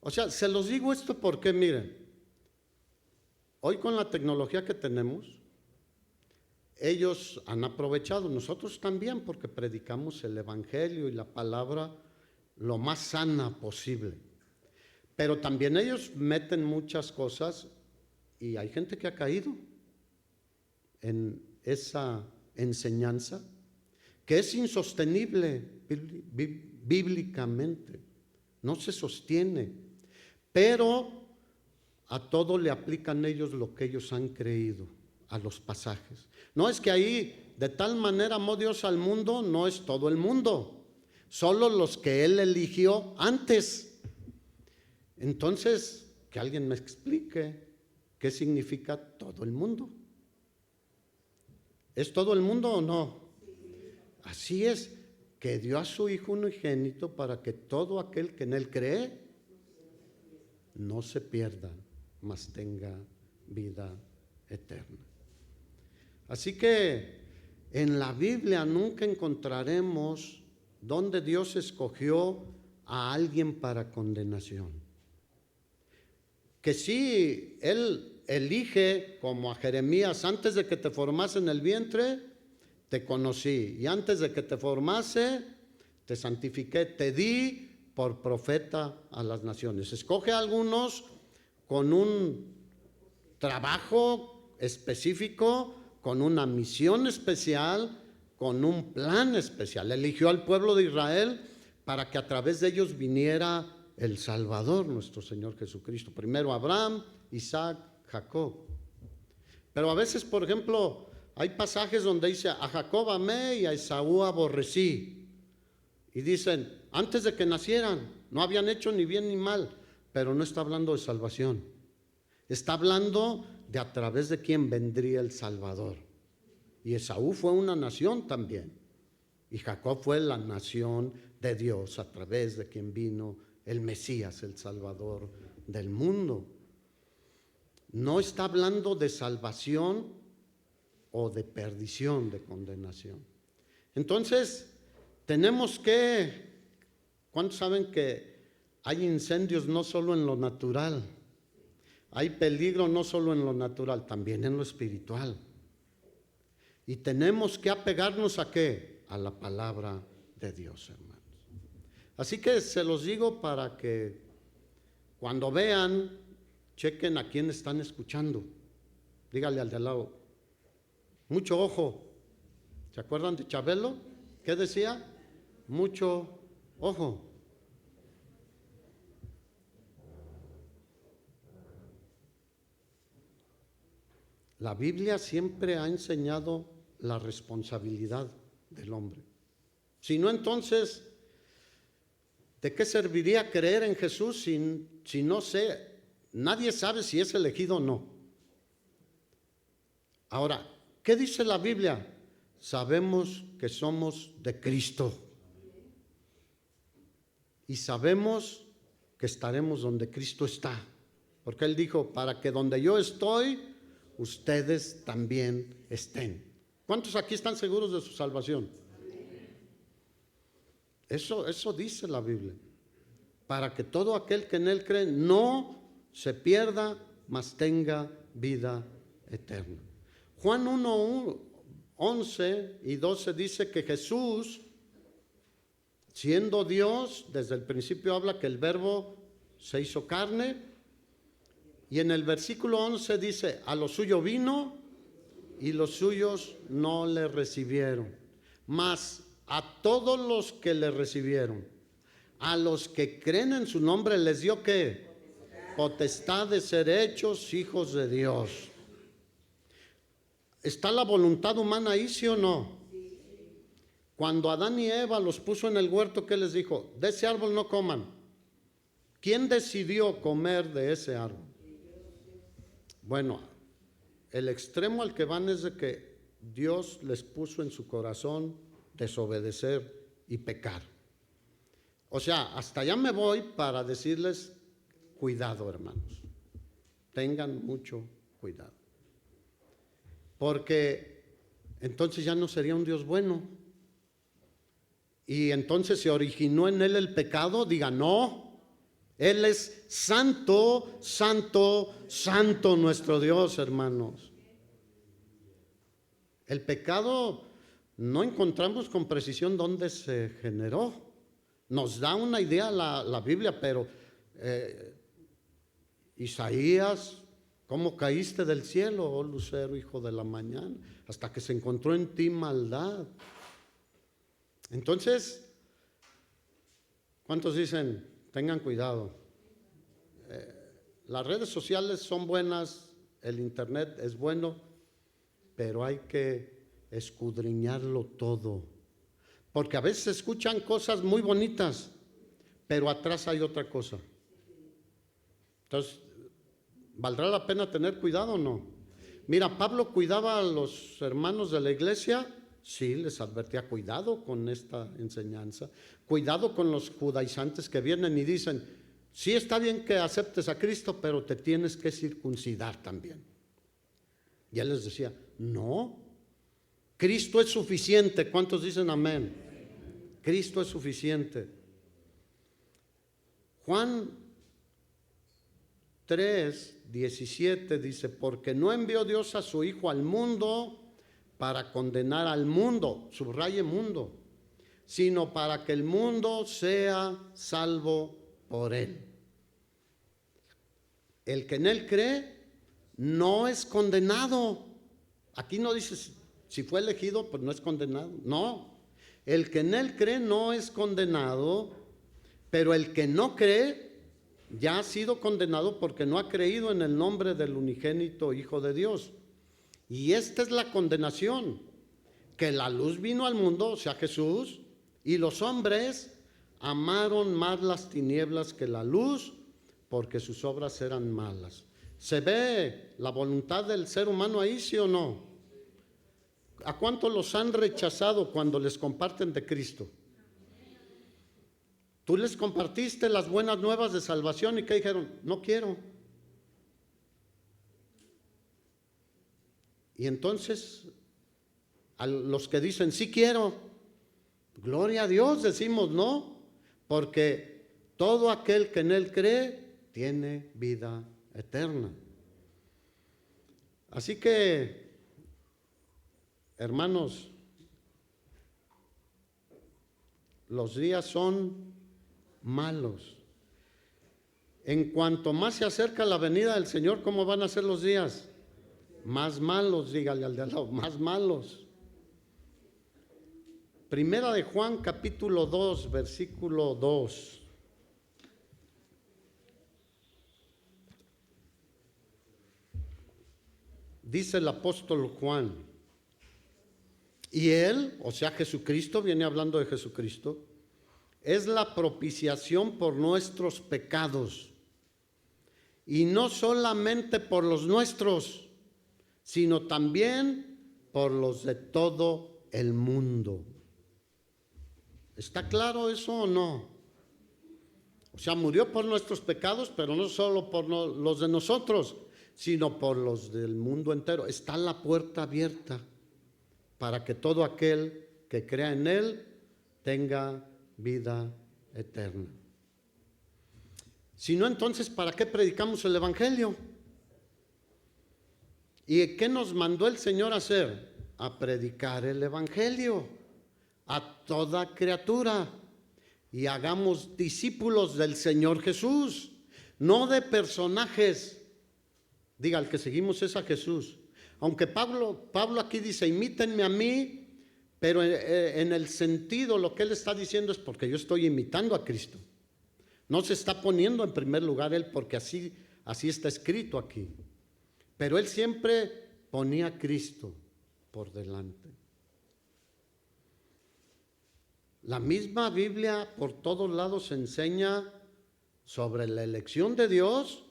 O sea, se los digo esto porque, miren, hoy con la tecnología que tenemos, ellos han aprovechado, nosotros también, porque predicamos el Evangelio y la palabra lo más sana posible. Pero también ellos meten muchas cosas y hay gente que ha caído en esa enseñanza que es insostenible bíblicamente, no se sostiene, pero a todo le aplican ellos lo que ellos han creído, a los pasajes. No es que ahí de tal manera amó Dios al mundo, no es todo el mundo, solo los que Él eligió antes. Entonces, que alguien me explique qué significa todo el mundo. ¿Es todo el mundo o no? Así es, que dio a su Hijo unigénito para que todo aquel que en Él cree no se pierda, mas tenga vida eterna. Así que en la Biblia nunca encontraremos donde Dios escogió a alguien para condenación. Que sí, Él elige, como a Jeremías, antes de que te formase en el vientre, te conocí, y antes de que te formase, te santifiqué, te di por profeta a las naciones. Escoge a algunos con un trabajo específico, con una misión especial, con un plan especial. Eligió al pueblo de Israel para que a través de ellos viniera el Salvador, nuestro Señor Jesucristo. Primero Abraham, Isaac, Jacob. Pero a veces, por ejemplo, hay pasajes donde dice, a Jacob amé y a Esaú aborrecí. Y dicen, antes de que nacieran, no habían hecho ni bien ni mal, pero no está hablando de salvación. Está hablando de a través de quién vendría el Salvador. Y Esaú fue una nación también. Y Jacob fue la nación de Dios a través de quien vino el Mesías, el Salvador del mundo. No está hablando de salvación o de perdición, de condenación. Entonces, tenemos que, ¿cuántos saben que hay incendios no solo en lo natural? Hay peligro no solo en lo natural, también en lo espiritual. Y tenemos que apegarnos ¿a qué? A la palabra de Dios, hermanos. Así que se los digo para que cuando vean, chequen a quién están escuchando. Dígale al de al lado, mucho ojo. ¿Se acuerdan de Chabelo? ¿Qué decía? Mucho ojo. La Biblia siempre ha enseñado la responsabilidad del hombre. Si no, entonces, ¿de qué serviría creer en Jesús si no sé? Nadie sabe si es elegido o no. Ahora, ¿qué dice la Biblia? Sabemos que somos de Cristo. Y sabemos que estaremos donde Cristo está. Porque Él dijo, para que donde yo estoy, ustedes también estén. ¿Cuántos aquí están seguros de su salvación? Eso dice la Biblia. Para que todo aquel que en Él cree no se pierda, mas tenga vida eterna. Juan 1, 11 y 12 dice que Jesús, siendo Dios, desde el principio habla que el Verbo se hizo carne. Y en el versículo 11 dice, a lo suyo vino y los suyos no le recibieron. Mas a todos los que le recibieron, a los que creen en su nombre, les dio ¿qué? Potestad de ser hechos hijos de Dios. ¿Está la voluntad humana ahí, sí o no? Cuando Adán y Eva los puso en el huerto, ¿qué les dijo? De ese árbol no coman. ¿Quién decidió comer de ese árbol? Bueno, el extremo al que van es de que Dios les puso en su corazón desobedecer y pecar. O sea, hasta allá me voy para decirles, cuidado, hermanos, tengan mucho cuidado, porque entonces ya no sería un Dios bueno, y entonces se originó en él el pecado. Diga, no, Él es santo, santo, santo nuestro Dios, hermanos. El pecado no encontramos con precisión dónde se generó. Nos da una idea la Biblia, pero Isaías, ¿cómo caíste del cielo, oh lucero, hijo de la mañana? Hasta que se encontró en ti maldad. Entonces, ¿cuántos dicen, tengan cuidado? Las redes sociales son buenas, el internet es bueno, pero hay que escudriñarlo todo, porque a veces se escuchan cosas muy bonitas, pero atrás hay otra cosa. Entonces, ¿valdrá la pena tener cuidado o no? Mira, Pablo cuidaba a los hermanos de la iglesia. Sí, les advertía, cuidado con esta enseñanza, cuidado con los judaizantes que vienen y dicen, sí está bien que aceptes a Cristo, pero te tienes que circuncidar también. Y él les decía, no, Cristo es suficiente. ¿Cuántos dicen amén? Cristo es suficiente. Juan 3:17 dice, porque no envió Dios a su Hijo al mundo para condenar al mundo, subraye mundo, sino para que el mundo sea salvo por él. El que en él cree no es condenado. Aquí no dice si fue elegido, pues no es condenado. No, el que en él cree no es condenado, pero el que no cree ya ha sido condenado porque no ha creído en el nombre del unigénito Hijo de Dios. Y esta es la condenación, que la luz vino al mundo, o sea Jesús, y los hombres amaron más las tinieblas que la luz, porque sus obras eran malas. ¿Se ve la voluntad del ser humano ahí, sí o no? ¿A cuántos los han rechazado cuando les comparten de Cristo? Tú les compartiste las buenas nuevas de salvación y ¿qué dijeron? No quiero. Y entonces, a los que dicen, sí quiero, gloria a Dios, decimos no, porque todo aquel que en él cree tiene vida eterna. Así que, hermanos, los días son malos. En cuanto más se acerca la venida del Señor, ¿cómo van a ser los días? Más malos, dígale al de al lado, más malos. Primera de Juan, capítulo 2, versículo 2. Dice el apóstol Juan, y él, o sea Jesucristo, viene hablando de Jesucristo, es la propiciación por nuestros pecados, y no solamente por los nuestros, sino también por los de todo el mundo. ¿Está claro eso o no? O sea, murió por nuestros pecados, pero no solo por los de nosotros, sino por los del mundo entero. Está la puerta abierta para que todo aquel que crea en él tenga vida eterna. Si no, entonces, ¿para qué predicamos el evangelio? ¿Y qué nos mandó el Señor a hacer? A predicar el evangelio a toda criatura, y hagamos discípulos del Señor Jesús, no de personajes. Diga, el que seguimos es a Jesús. Aunque Pablo aquí dice, imítenme a mí, pero en el sentido, lo que él está diciendo es porque yo estoy imitando a Cristo. No se está poniendo en primer lugar él, porque así está escrito aquí. Pero él siempre ponía a Cristo por delante. La misma Biblia por todos lados enseña sobre la elección de Dios,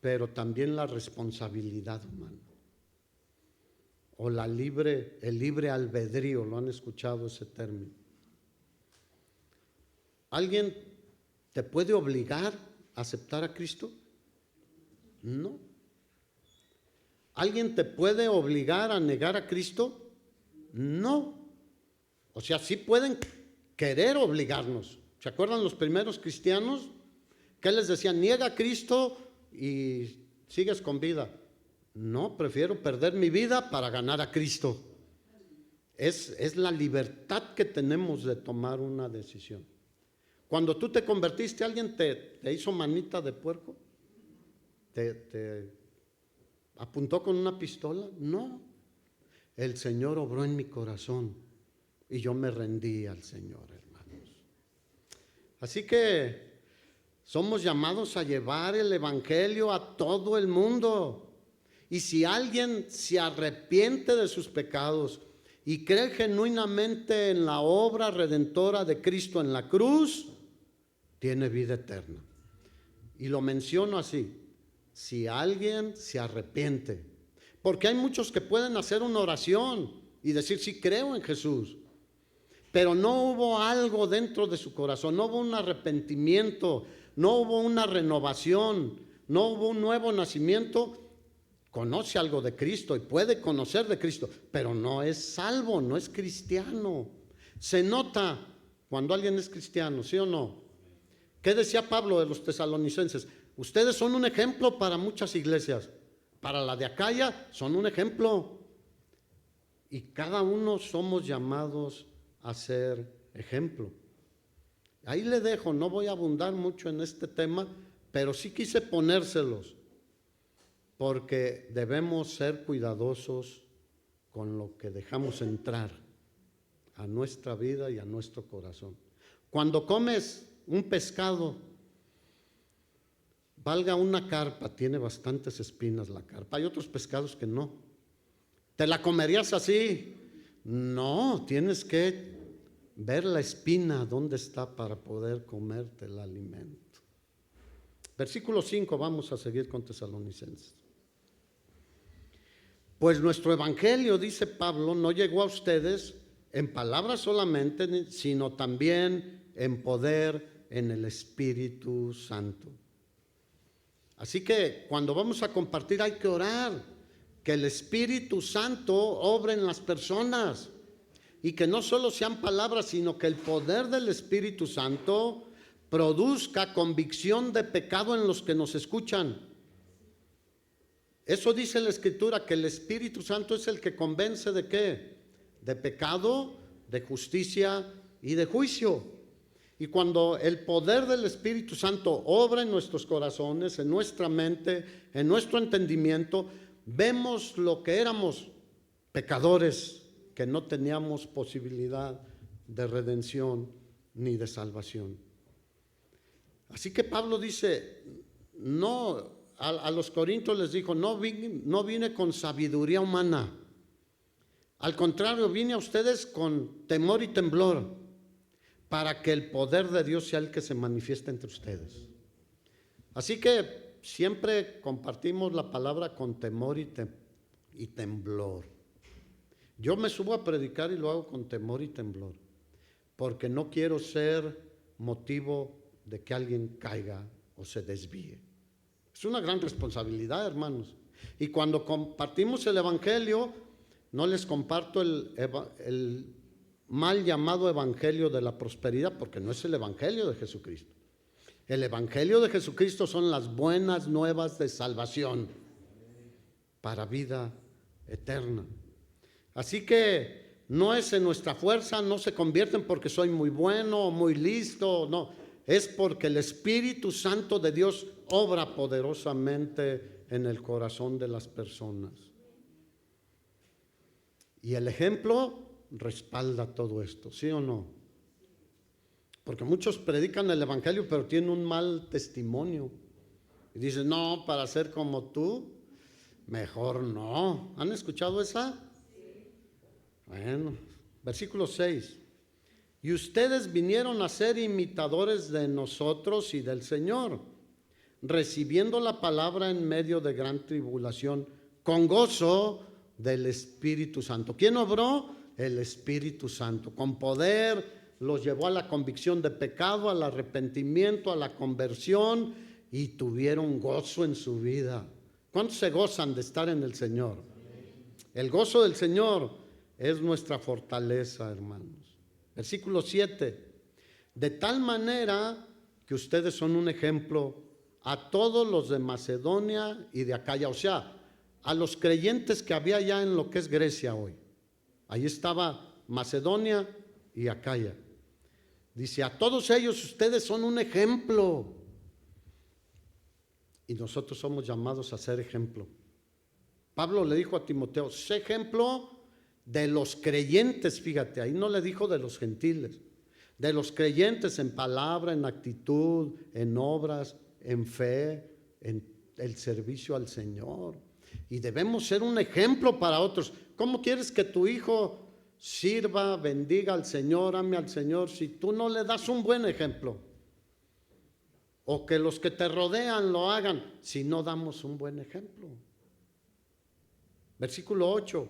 pero también la responsabilidad humana. O el libre albedrío, ¿lo han escuchado ese término? ¿Alguien te puede obligar a aceptar a Cristo? No. ¿Alguien te puede obligar a negar a Cristo? No. O sea, sí pueden querer obligarnos. ¿Se acuerdan los primeros cristianos? ¿Qué les decían? Niega a Cristo y sigues con vida. No, prefiero perder mi vida para ganar a Cristo. Es la libertad que tenemos de tomar una decisión. Cuando tú te convertiste, ¿alguien te hizo manita de puerco? ¿Te apuntó con una pistola? No. El Señor obró en mi corazón y yo me rendí al Señor, hermanos. Así que somos llamados a llevar el evangelio a todo el mundo. Y si alguien se arrepiente de sus pecados y cree genuinamente en la obra redentora de Cristo en la cruz, tiene vida eterna. Y lo menciono así: si alguien se arrepiente, porque hay muchos que pueden hacer una oración y decir sí creo en Jesús, pero no hubo algo dentro de su corazón, no hubo un arrepentimiento, no hubo una renovación, no hubo un nuevo nacimiento. Conoce algo de Cristo y puede conocer de Cristo, pero no es salvo, no es cristiano. Se nota cuando alguien es cristiano, ¿sí o no? ¿Qué decía Pablo de los tesalonicenses? Ustedes son un ejemplo para muchas iglesias. Para la de Acaya son un ejemplo. Y cada uno somos llamados a ser ejemplo. Ahí le dejo, no voy a abundar mucho en este tema, pero sí quise ponérselos, porque debemos ser cuidadosos con lo que dejamos entrar a nuestra vida y a nuestro corazón. Cuando comes un pescado, valga una carpa, tiene bastantes espinas la carpa, hay otros pescados que no. ¿Te la comerías así? No, tienes que ver la espina dónde está para poder comerte el alimento. Versículo 5, vamos a seguir con Tesalonicenses. Pues nuestro evangelio, dice Pablo, no llegó a ustedes en palabras solamente, sino también en poder, en el Espíritu Santo. Así que cuando vamos a compartir hay que orar, que el Espíritu Santo obre en las personas y que no solo sean palabras, sino que el poder del Espíritu Santo produzca convicción de pecado en los que nos escuchan. Eso dice la Escritura, que el Espíritu Santo es el que convence ¿de qué? De pecado, de justicia y de juicio. Y cuando el poder del Espíritu Santo obra en nuestros corazones, en nuestra mente, en nuestro entendimiento, vemos lo que éramos: pecadores que no teníamos posibilidad de redención ni de salvación. Así que Pablo dice, no, a los corintios les dijo, no vine con sabiduría humana. Al contrario, vine a ustedes con temor y temblor, para que el poder de Dios sea el que se manifieste entre ustedes. Así que siempre compartimos la palabra con temor y temblor. Yo me subo a predicar y lo hago con temor y temblor, porque no quiero ser motivo de que alguien caiga o se desvíe. Es una gran responsabilidad, hermanos. Y cuando compartimos el evangelio, no les comparto el mal llamado evangelio de la prosperidad, porque no es el evangelio de Jesucristo. El evangelio de Jesucristo son las buenas nuevas de salvación para vida eterna. Así que no es en nuestra fuerza, no se convierten porque soy muy bueno o muy listo, no. Es porque el Espíritu Santo de Dios obra poderosamente en el corazón de las personas. Y el ejemplo respalda todo esto, ¿sí o no? Porque muchos predican el evangelio pero tienen un mal testimonio. Y dicen, no, para ser como tú, mejor no. ¿Han escuchado esa? Sí. Bueno, versículo 6. y ustedes vinieron a ser imitadores de nosotros y del Señor, recibiendo la palabra en medio de gran tribulación, con gozo del Espíritu Santo. ¿Quién obró? El Espíritu Santo. Con poder los llevó a la convicción de pecado, al arrepentimiento, a la conversión, y tuvieron gozo en su vida. ¿Cuántos se gozan de estar en el Señor? El gozo del Señor es nuestra fortaleza, hermanos. Versículo 7. De tal manera que ustedes son un ejemplo a todos los de Macedonia y de Acaya, o sea, a los creyentes que había ya en lo que es Grecia hoy. Ahí estaba Macedonia y Acaya. Dice, a todos ellos ustedes son un ejemplo. Y nosotros somos llamados a ser ejemplo. Pablo le dijo a Timoteo, sé ejemplo de los creyentes, fíjate, ahí no le dijo de los gentiles, de los creyentes en palabra, en actitud, en obras, en fe, en el servicio al Señor. Y debemos ser un ejemplo para otros. ¿Cómo quieres que tu hijo sirva, bendiga al Señor, ame al Señor, si tú no le das un buen ejemplo? O que los que te rodean lo hagan, si no damos un buen ejemplo. Versículo 8.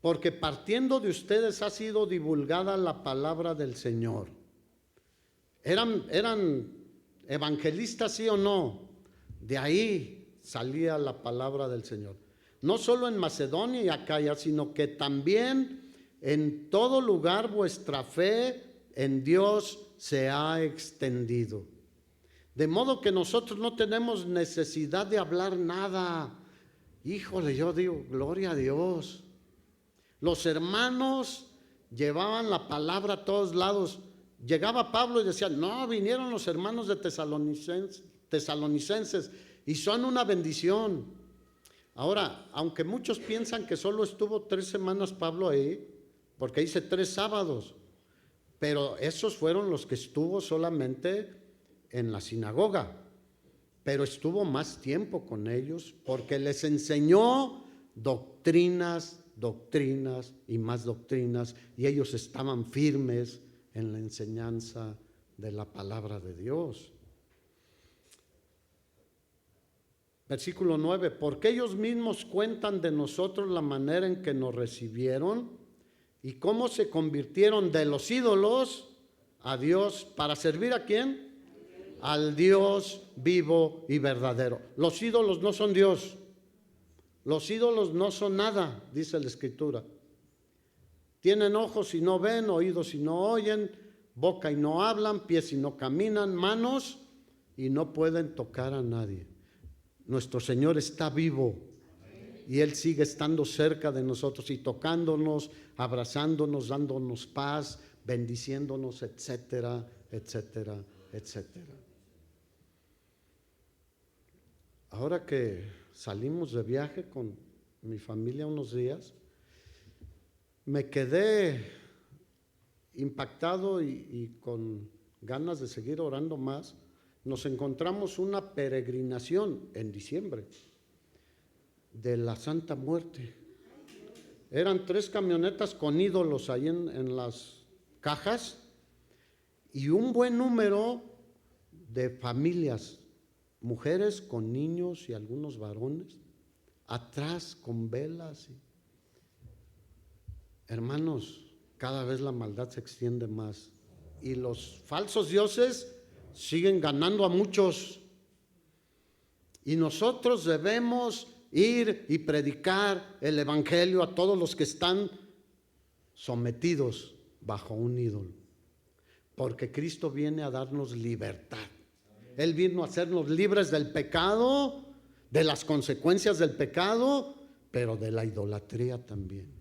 Porque partiendo de ustedes ha sido divulgada la palabra del Señor. ¿Eran evangelistas, sí o no? De ahí salía la palabra del Señor. No solo en Macedonia y Acaya, sino que también en todo lugar vuestra fe en Dios se ha extendido. De modo que nosotros no tenemos necesidad de hablar nada. Híjole, yo digo, gloria a Dios. Los hermanos llevaban la palabra a todos lados. Llegaba Pablo y decía, no, vinieron los hermanos de tesalonicenses y son una bendición. Ahora, aunque muchos piensan que solo estuvo 3 semanas Pablo ahí, porque dice 3 sábados, pero esos fueron los que estuvo solamente en la sinagoga, pero estuvo más tiempo con ellos porque les enseñó doctrinas y más doctrinas, y ellos estaban firmes en la enseñanza de la palabra de Dios. Versículo 9, porque ellos mismos cuentan de nosotros la manera en que nos recibieron y cómo se convirtieron de los ídolos a Dios. ¿Para servir a quién? Al Dios vivo y verdadero. Los ídolos no son Dios. Los ídolos no son nada, dice la Escritura. Tienen ojos y no ven, oídos y no oyen, boca y no hablan, pies y no caminan, manos y no pueden tocar a nadie. Nuestro Señor está vivo y Él sigue estando cerca de nosotros y tocándonos, abrazándonos, dándonos paz, bendiciéndonos, etcétera, etcétera, etcétera. Ahora que salimos de viaje con mi familia unos días, me quedé impactado y con ganas de seguir orando más. Nos encontramos una peregrinación en diciembre de la Santa Muerte. Eran 3 camionetas con ídolos ahí en las cajas y un buen número de familias, mujeres con niños y algunos varones, atrás con velas. Hermanos, cada vez la maldad se extiende más y los falsos dioses siguen ganando a muchos. Y nosotros debemos ir y predicar el evangelio a todos los que están sometidos bajo un ídolo, porque Cristo viene a darnos libertad. Él vino a hacernos libres del pecado, de las consecuencias del pecado, pero de la idolatría también.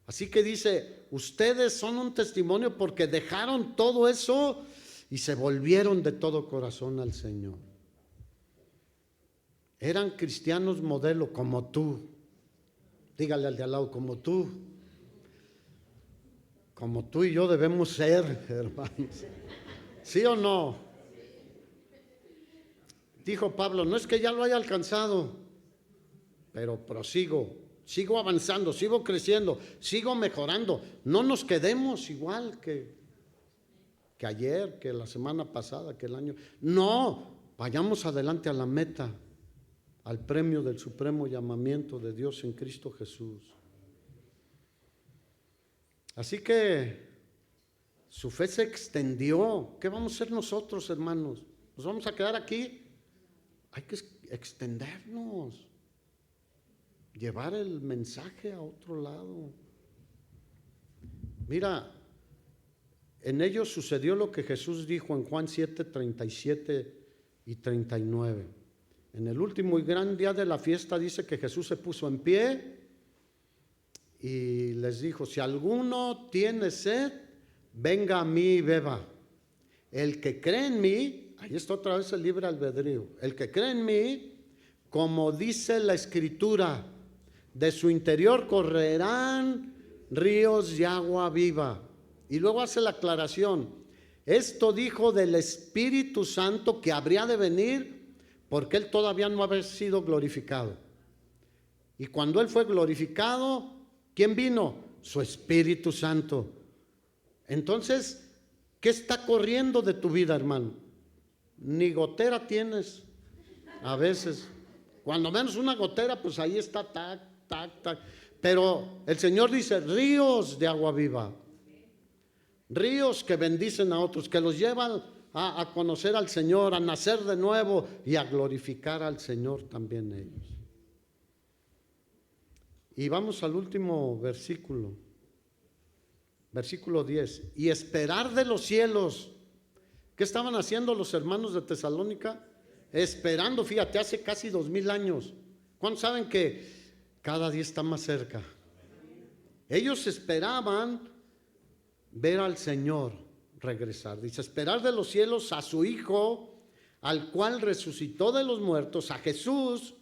Así que dice, ustedes son un testimonio porque dejaron todo eso y se volvieron de todo corazón al Señor. Eran cristianos modelo como tú. Dígale al de al lado, como tú. Como tú y yo debemos ser, hermanos. ¿Sí o no? Dijo Pablo, no es que ya lo haya alcanzado, pero prosigo, sigo avanzando, sigo creciendo, sigo mejorando. No nos quedemos igual que que ayer, que la semana pasada, que el año. No, vayamos adelante a la meta, al premio del supremo llamamiento de Dios en Cristo Jesús. Así que su fe se extendió. ¿Qué vamos a hacer nosotros, hermanos? ¿Nos vamos a quedar aquí? Hay que extendernos, llevar el mensaje a otro lado. Mira, en ellos sucedió lo que Jesús dijo en Juan 7, 37 y 39. En el último y gran día de la fiesta dice que Jesús se puso en pie y les dijo: si alguno tiene sed, venga a mí y beba. El que cree en mí, ahí está otra vez el libre albedrío, el que cree en mí, como dice la Escritura, de su interior correrán ríos de agua viva. Y luego hace la aclaración: esto dijo del Espíritu Santo que habría de venir, porque Él todavía no había sido glorificado. Y cuando Él fue glorificado, ¿quién vino? Su Espíritu Santo. Entonces, ¿qué está corriendo de tu vida, hermano? Ni gotera tienes a veces. Cuando menos una gotera, pues ahí está, tac, tac, tac. Pero el Señor dice: ríos de agua viva. Ríos que bendicen a otros, que los llevan a conocer al Señor, a nacer de nuevo y a glorificar al Señor también ellos. Y vamos al último versículo, versículo 10. Y esperar de los cielos. ¿Qué estaban haciendo los hermanos de Tesalónica? Esperando, fíjate, hace casi 2000 años. ¿Cuántos saben que cada día está más cerca? Ellos esperaban ver al Señor regresar. Dice: esperar de los cielos a su Hijo, al cual resucitó de los muertos, a Jesús,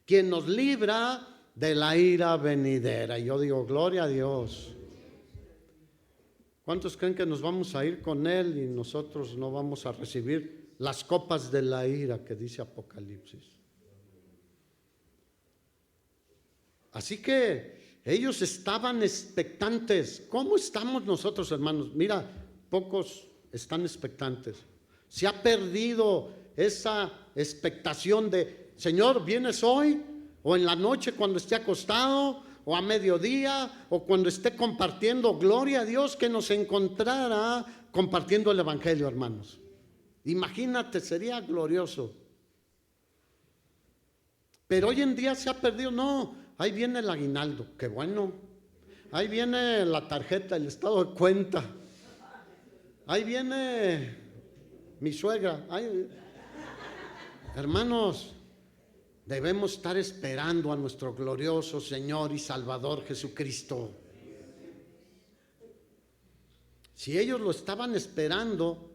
quien nos libra de la ira venidera. Y yo digo: gloria a Dios. ¿Cuántos creen que nos vamos a ir con Él y nosotros no vamos a recibir las copas de la ira que dice Apocalipsis? Así que ellos estaban expectantes. ¿Cómo estamos nosotros, hermanos? Mira, pocos están expectantes. Se ha perdido esa expectación de: Señor, ¿vienes hoy? O en la noche cuando esté acostado, o a mediodía, o cuando esté compartiendo. Gloria a Dios que nos encontrara compartiendo el Evangelio, hermanos. Imagínate, sería glorioso. Pero hoy en día se ha perdido. No, ahí viene el aguinaldo, qué bueno. Ahí viene la tarjeta, el estado de cuenta. Ahí viene mi suegra. Hermanos, debemos estar esperando a nuestro glorioso Señor y Salvador Jesucristo. Si ellos lo estaban esperando,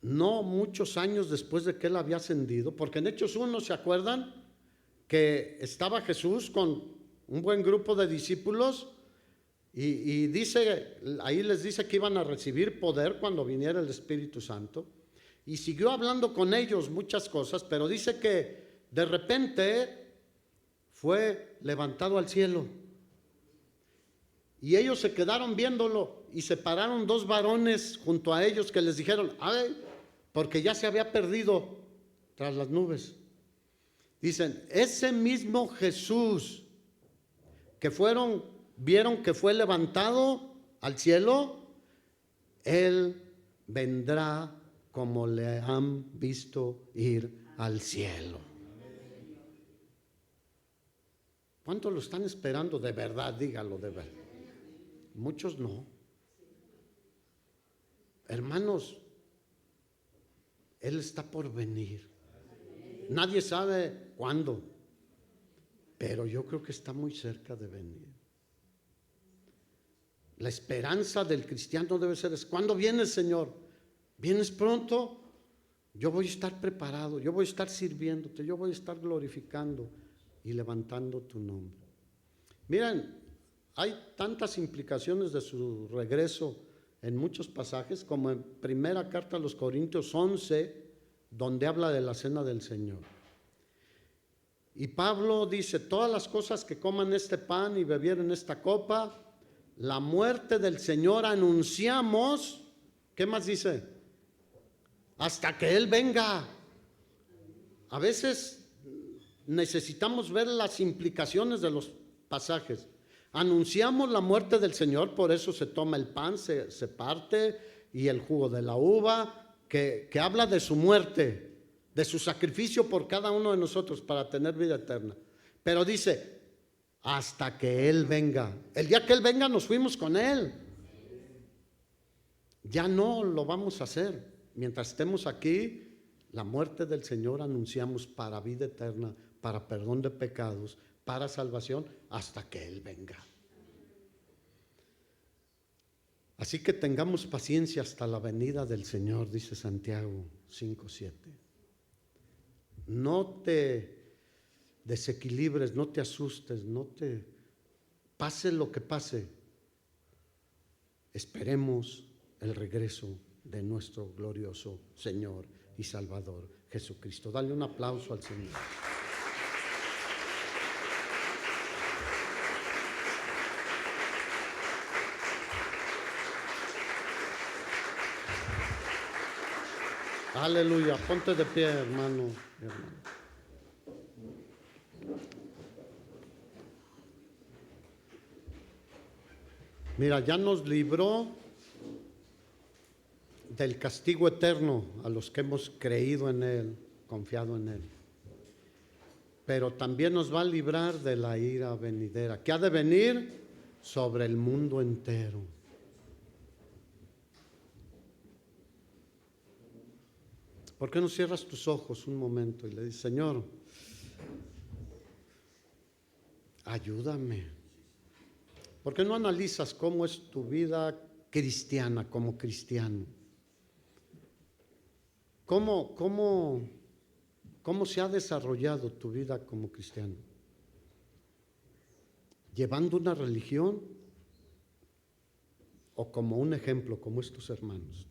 no muchos años después de que Él había ascendido, porque en Hechos 1, ¿se acuerdan? Que estaba Jesús con un buen grupo de discípulos y dice, ahí les dice que iban a recibir poder cuando viniera el Espíritu Santo, y siguió hablando con ellos muchas cosas, pero dice que de repente fue levantado al cielo y ellos se quedaron viéndolo, y se pararon dos varones junto a ellos que les dijeron: ay, porque ya se había perdido tras las nubes. Dicen: ese mismo Jesús que vieron que fue levantado al cielo, Él vendrá como le han visto ir al cielo. ¿Cuántos lo están esperando de verdad? Dígalo de verdad. Muchos no. Hermanos, Él está por venir. Nadie sabe cuándo, pero yo creo que está muy cerca de venir. La esperanza del cristiano debe ser: ¿cuándo vienes, Señor? ¿Vienes pronto? Yo voy a estar preparado, yo voy a estar sirviéndote, yo voy a estar glorificando y levantando tu nombre. Miren, hay tantas implicaciones de su regreso en muchos pasajes, como en primera carta a los Corintios 11, donde habla de la cena del Señor. Y Pablo dice: todas las cosas que coman este pan y bebieren esta copa, la muerte del Señor anunciamos ¿Qué más dice? Hasta que Él venga. A veces necesitamos ver las implicaciones de los pasajes. Anunciamos la muerte del Señor, por eso se toma el pan, se parte, y el jugo de la uva, que habla de su muerte, de su sacrificio por cada uno de nosotros para tener vida eterna. Pero dice, hasta que Él venga. El día que Él venga nos fuimos con Él. Ya no lo vamos a hacer. Mientras estemos aquí, la muerte del Señor anunciamos para vida eterna, para perdón de pecados, para salvación, hasta que Él venga. Así que tengamos paciencia hasta la venida del Señor, dice Santiago 5:7. No te desequilibres, no te asustes, pase lo que pase. Esperemos el regreso de nuestro glorioso Señor y Salvador Jesucristo. Dale un aplauso al Señor. Aleluya, ponte de pie, hermano. Mira, ya nos libró del castigo eterno a los que hemos creído en Él, confiado en Él. Pero también nos va a librar de la ira venidera, que ha de venir sobre el mundo entero. ¿Por qué no cierras tus ojos un momento y le dices, Señor, ayúdame? ¿Por qué no analizas cómo es tu vida cristiana como cristiano? ¿Cómo se ha desarrollado tu vida como cristiano? ¿Llevando una religión o como un ejemplo, como estos hermanos?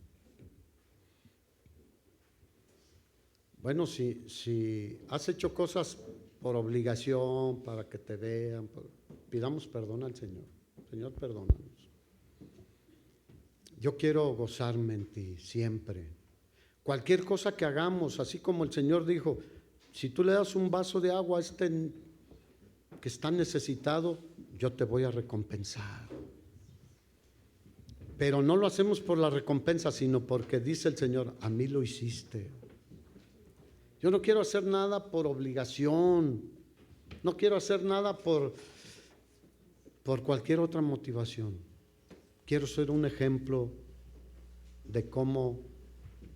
Bueno, si has hecho cosas por obligación, para que te vean, pidamos perdón al Señor. Señor, perdónanos. Yo quiero gozarme en ti siempre. Cualquier cosa que hagamos, así como el Señor dijo, si tú le das un vaso de agua a este que está necesitado, yo te voy a recompensar. Pero no lo hacemos por la recompensa, sino porque dice el Señor, a mí lo hiciste. Yo no quiero hacer nada por obligación, no quiero hacer nada por cualquier otra motivación. Quiero ser un ejemplo de cómo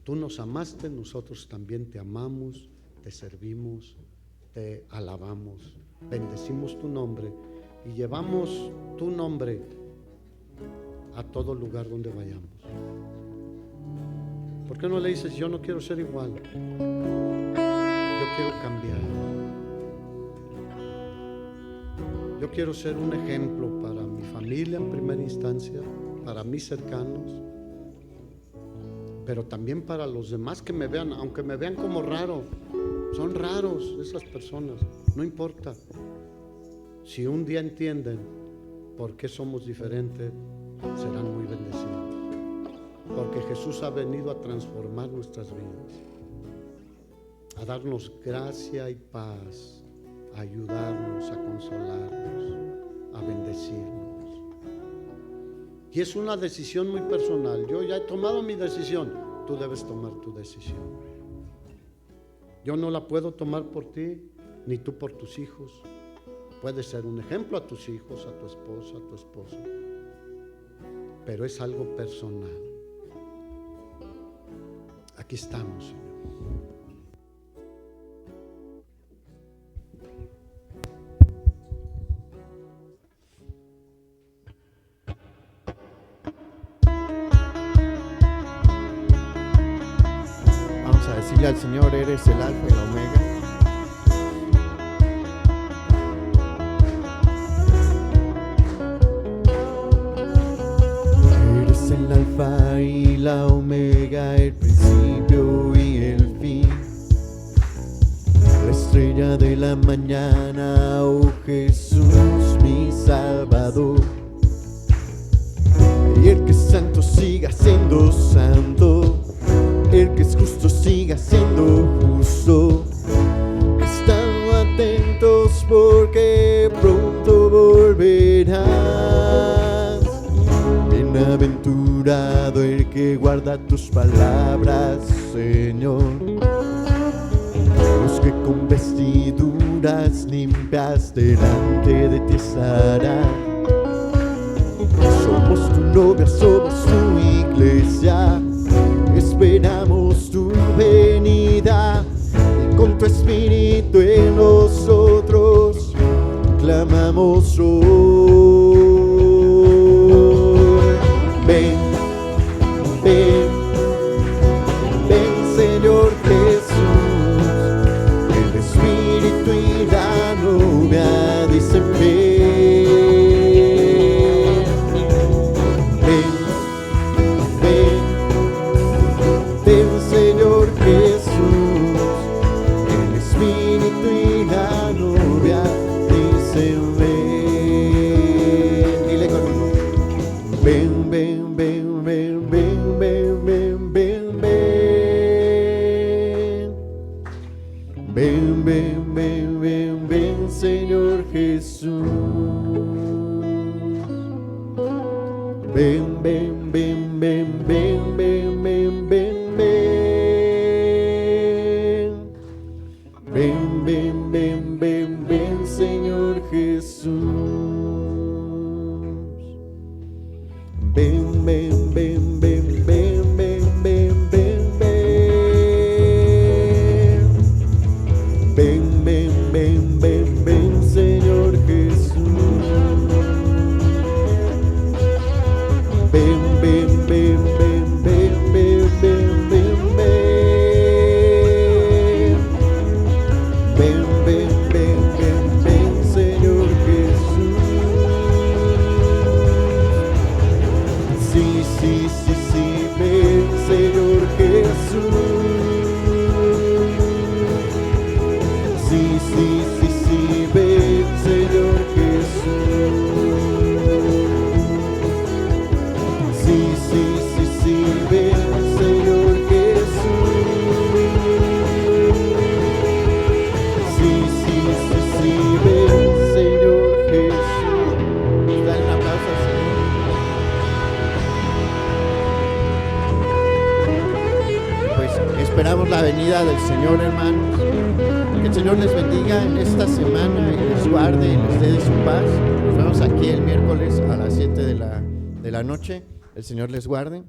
tú nos amaste, nosotros también te amamos, te servimos, te alabamos, bendecimos tu nombre y llevamos tu nombre a todo lugar donde vayamos. ¿Por qué no le dices, yo no quiero ser igual? Yo quiero cambiar. Yo quiero ser un ejemplo para mi familia en primera instancia, para mis cercanos, pero también para los demás que me vean, aunque me vean como raro. Son raros esas personas, no importa. Si un día entienden por qué somos diferentes, serán muy bendecidos. Porque Jesús ha venido a transformar nuestras vidas, a darnos gracia y paz, a ayudarnos, a consolarnos, a bendecirnos. Y es una decisión muy personal. Yo ya he tomado mi decisión, tú debes tomar tu decisión. Yo no la puedo tomar por ti, ni tú por tus hijos. Puedes ser un ejemplo a tus hijos, a tu esposa, a tu esposo, pero es algo personal. Aquí estamos, Señor. Vamos a decirle al Señor, eres el alfa y la omega. Eres el alfa y la omega, el principio y el fin, la estrella de la mañana, oh Jesús mi Salvador, y el que santo siga siendo santo, el que es justo siga siendo justo. Están atentos porque pronto volverás. Bienaventurado el que guarda tus palabras, Señor. Los que con vestiduras limpias delante de ti estarán. Somos tu novia, somos tu iglesia, esperamos tu venida y con tu espíritu en nosotros clamamos hoy. Ven, ven, ven Señor Jesús, el espíritu y la novia dicen ven. Ven, ven, ven, ven, ven, Señor Jesús. Ven, ven, ven, ven, ven, ven, ven, ven, ven. Ven, ven, ven, ven, ven, Señor Jesús. Ven, ven, ven, ven, ven, ven, ven, ven, ven. Ven, ven, ven, ven, ven, Señor Jesús. Ven, ven, ven, ven, ven, ven, ven, ven, ven. Ven, ven, ven, ven, ven, Señor Jesús. Sí, sí, sí, sí, ven, Señor Jesús. Sí, sí, sí, sí, ven, Señor Jesús. Sí, sí, sí, sí, ven, Señor Jesús. Sí, sí, sí, sí, ven, Señor Jesús. Dale un aplauso al Señor. Pues esperamos la venida del Señor, hermanos. Que el Señor les bendiga en esta semana y les guarde y les dé de su paz. Nos vemos aquí el miércoles a las 7 de la noche. El Señor les guarde.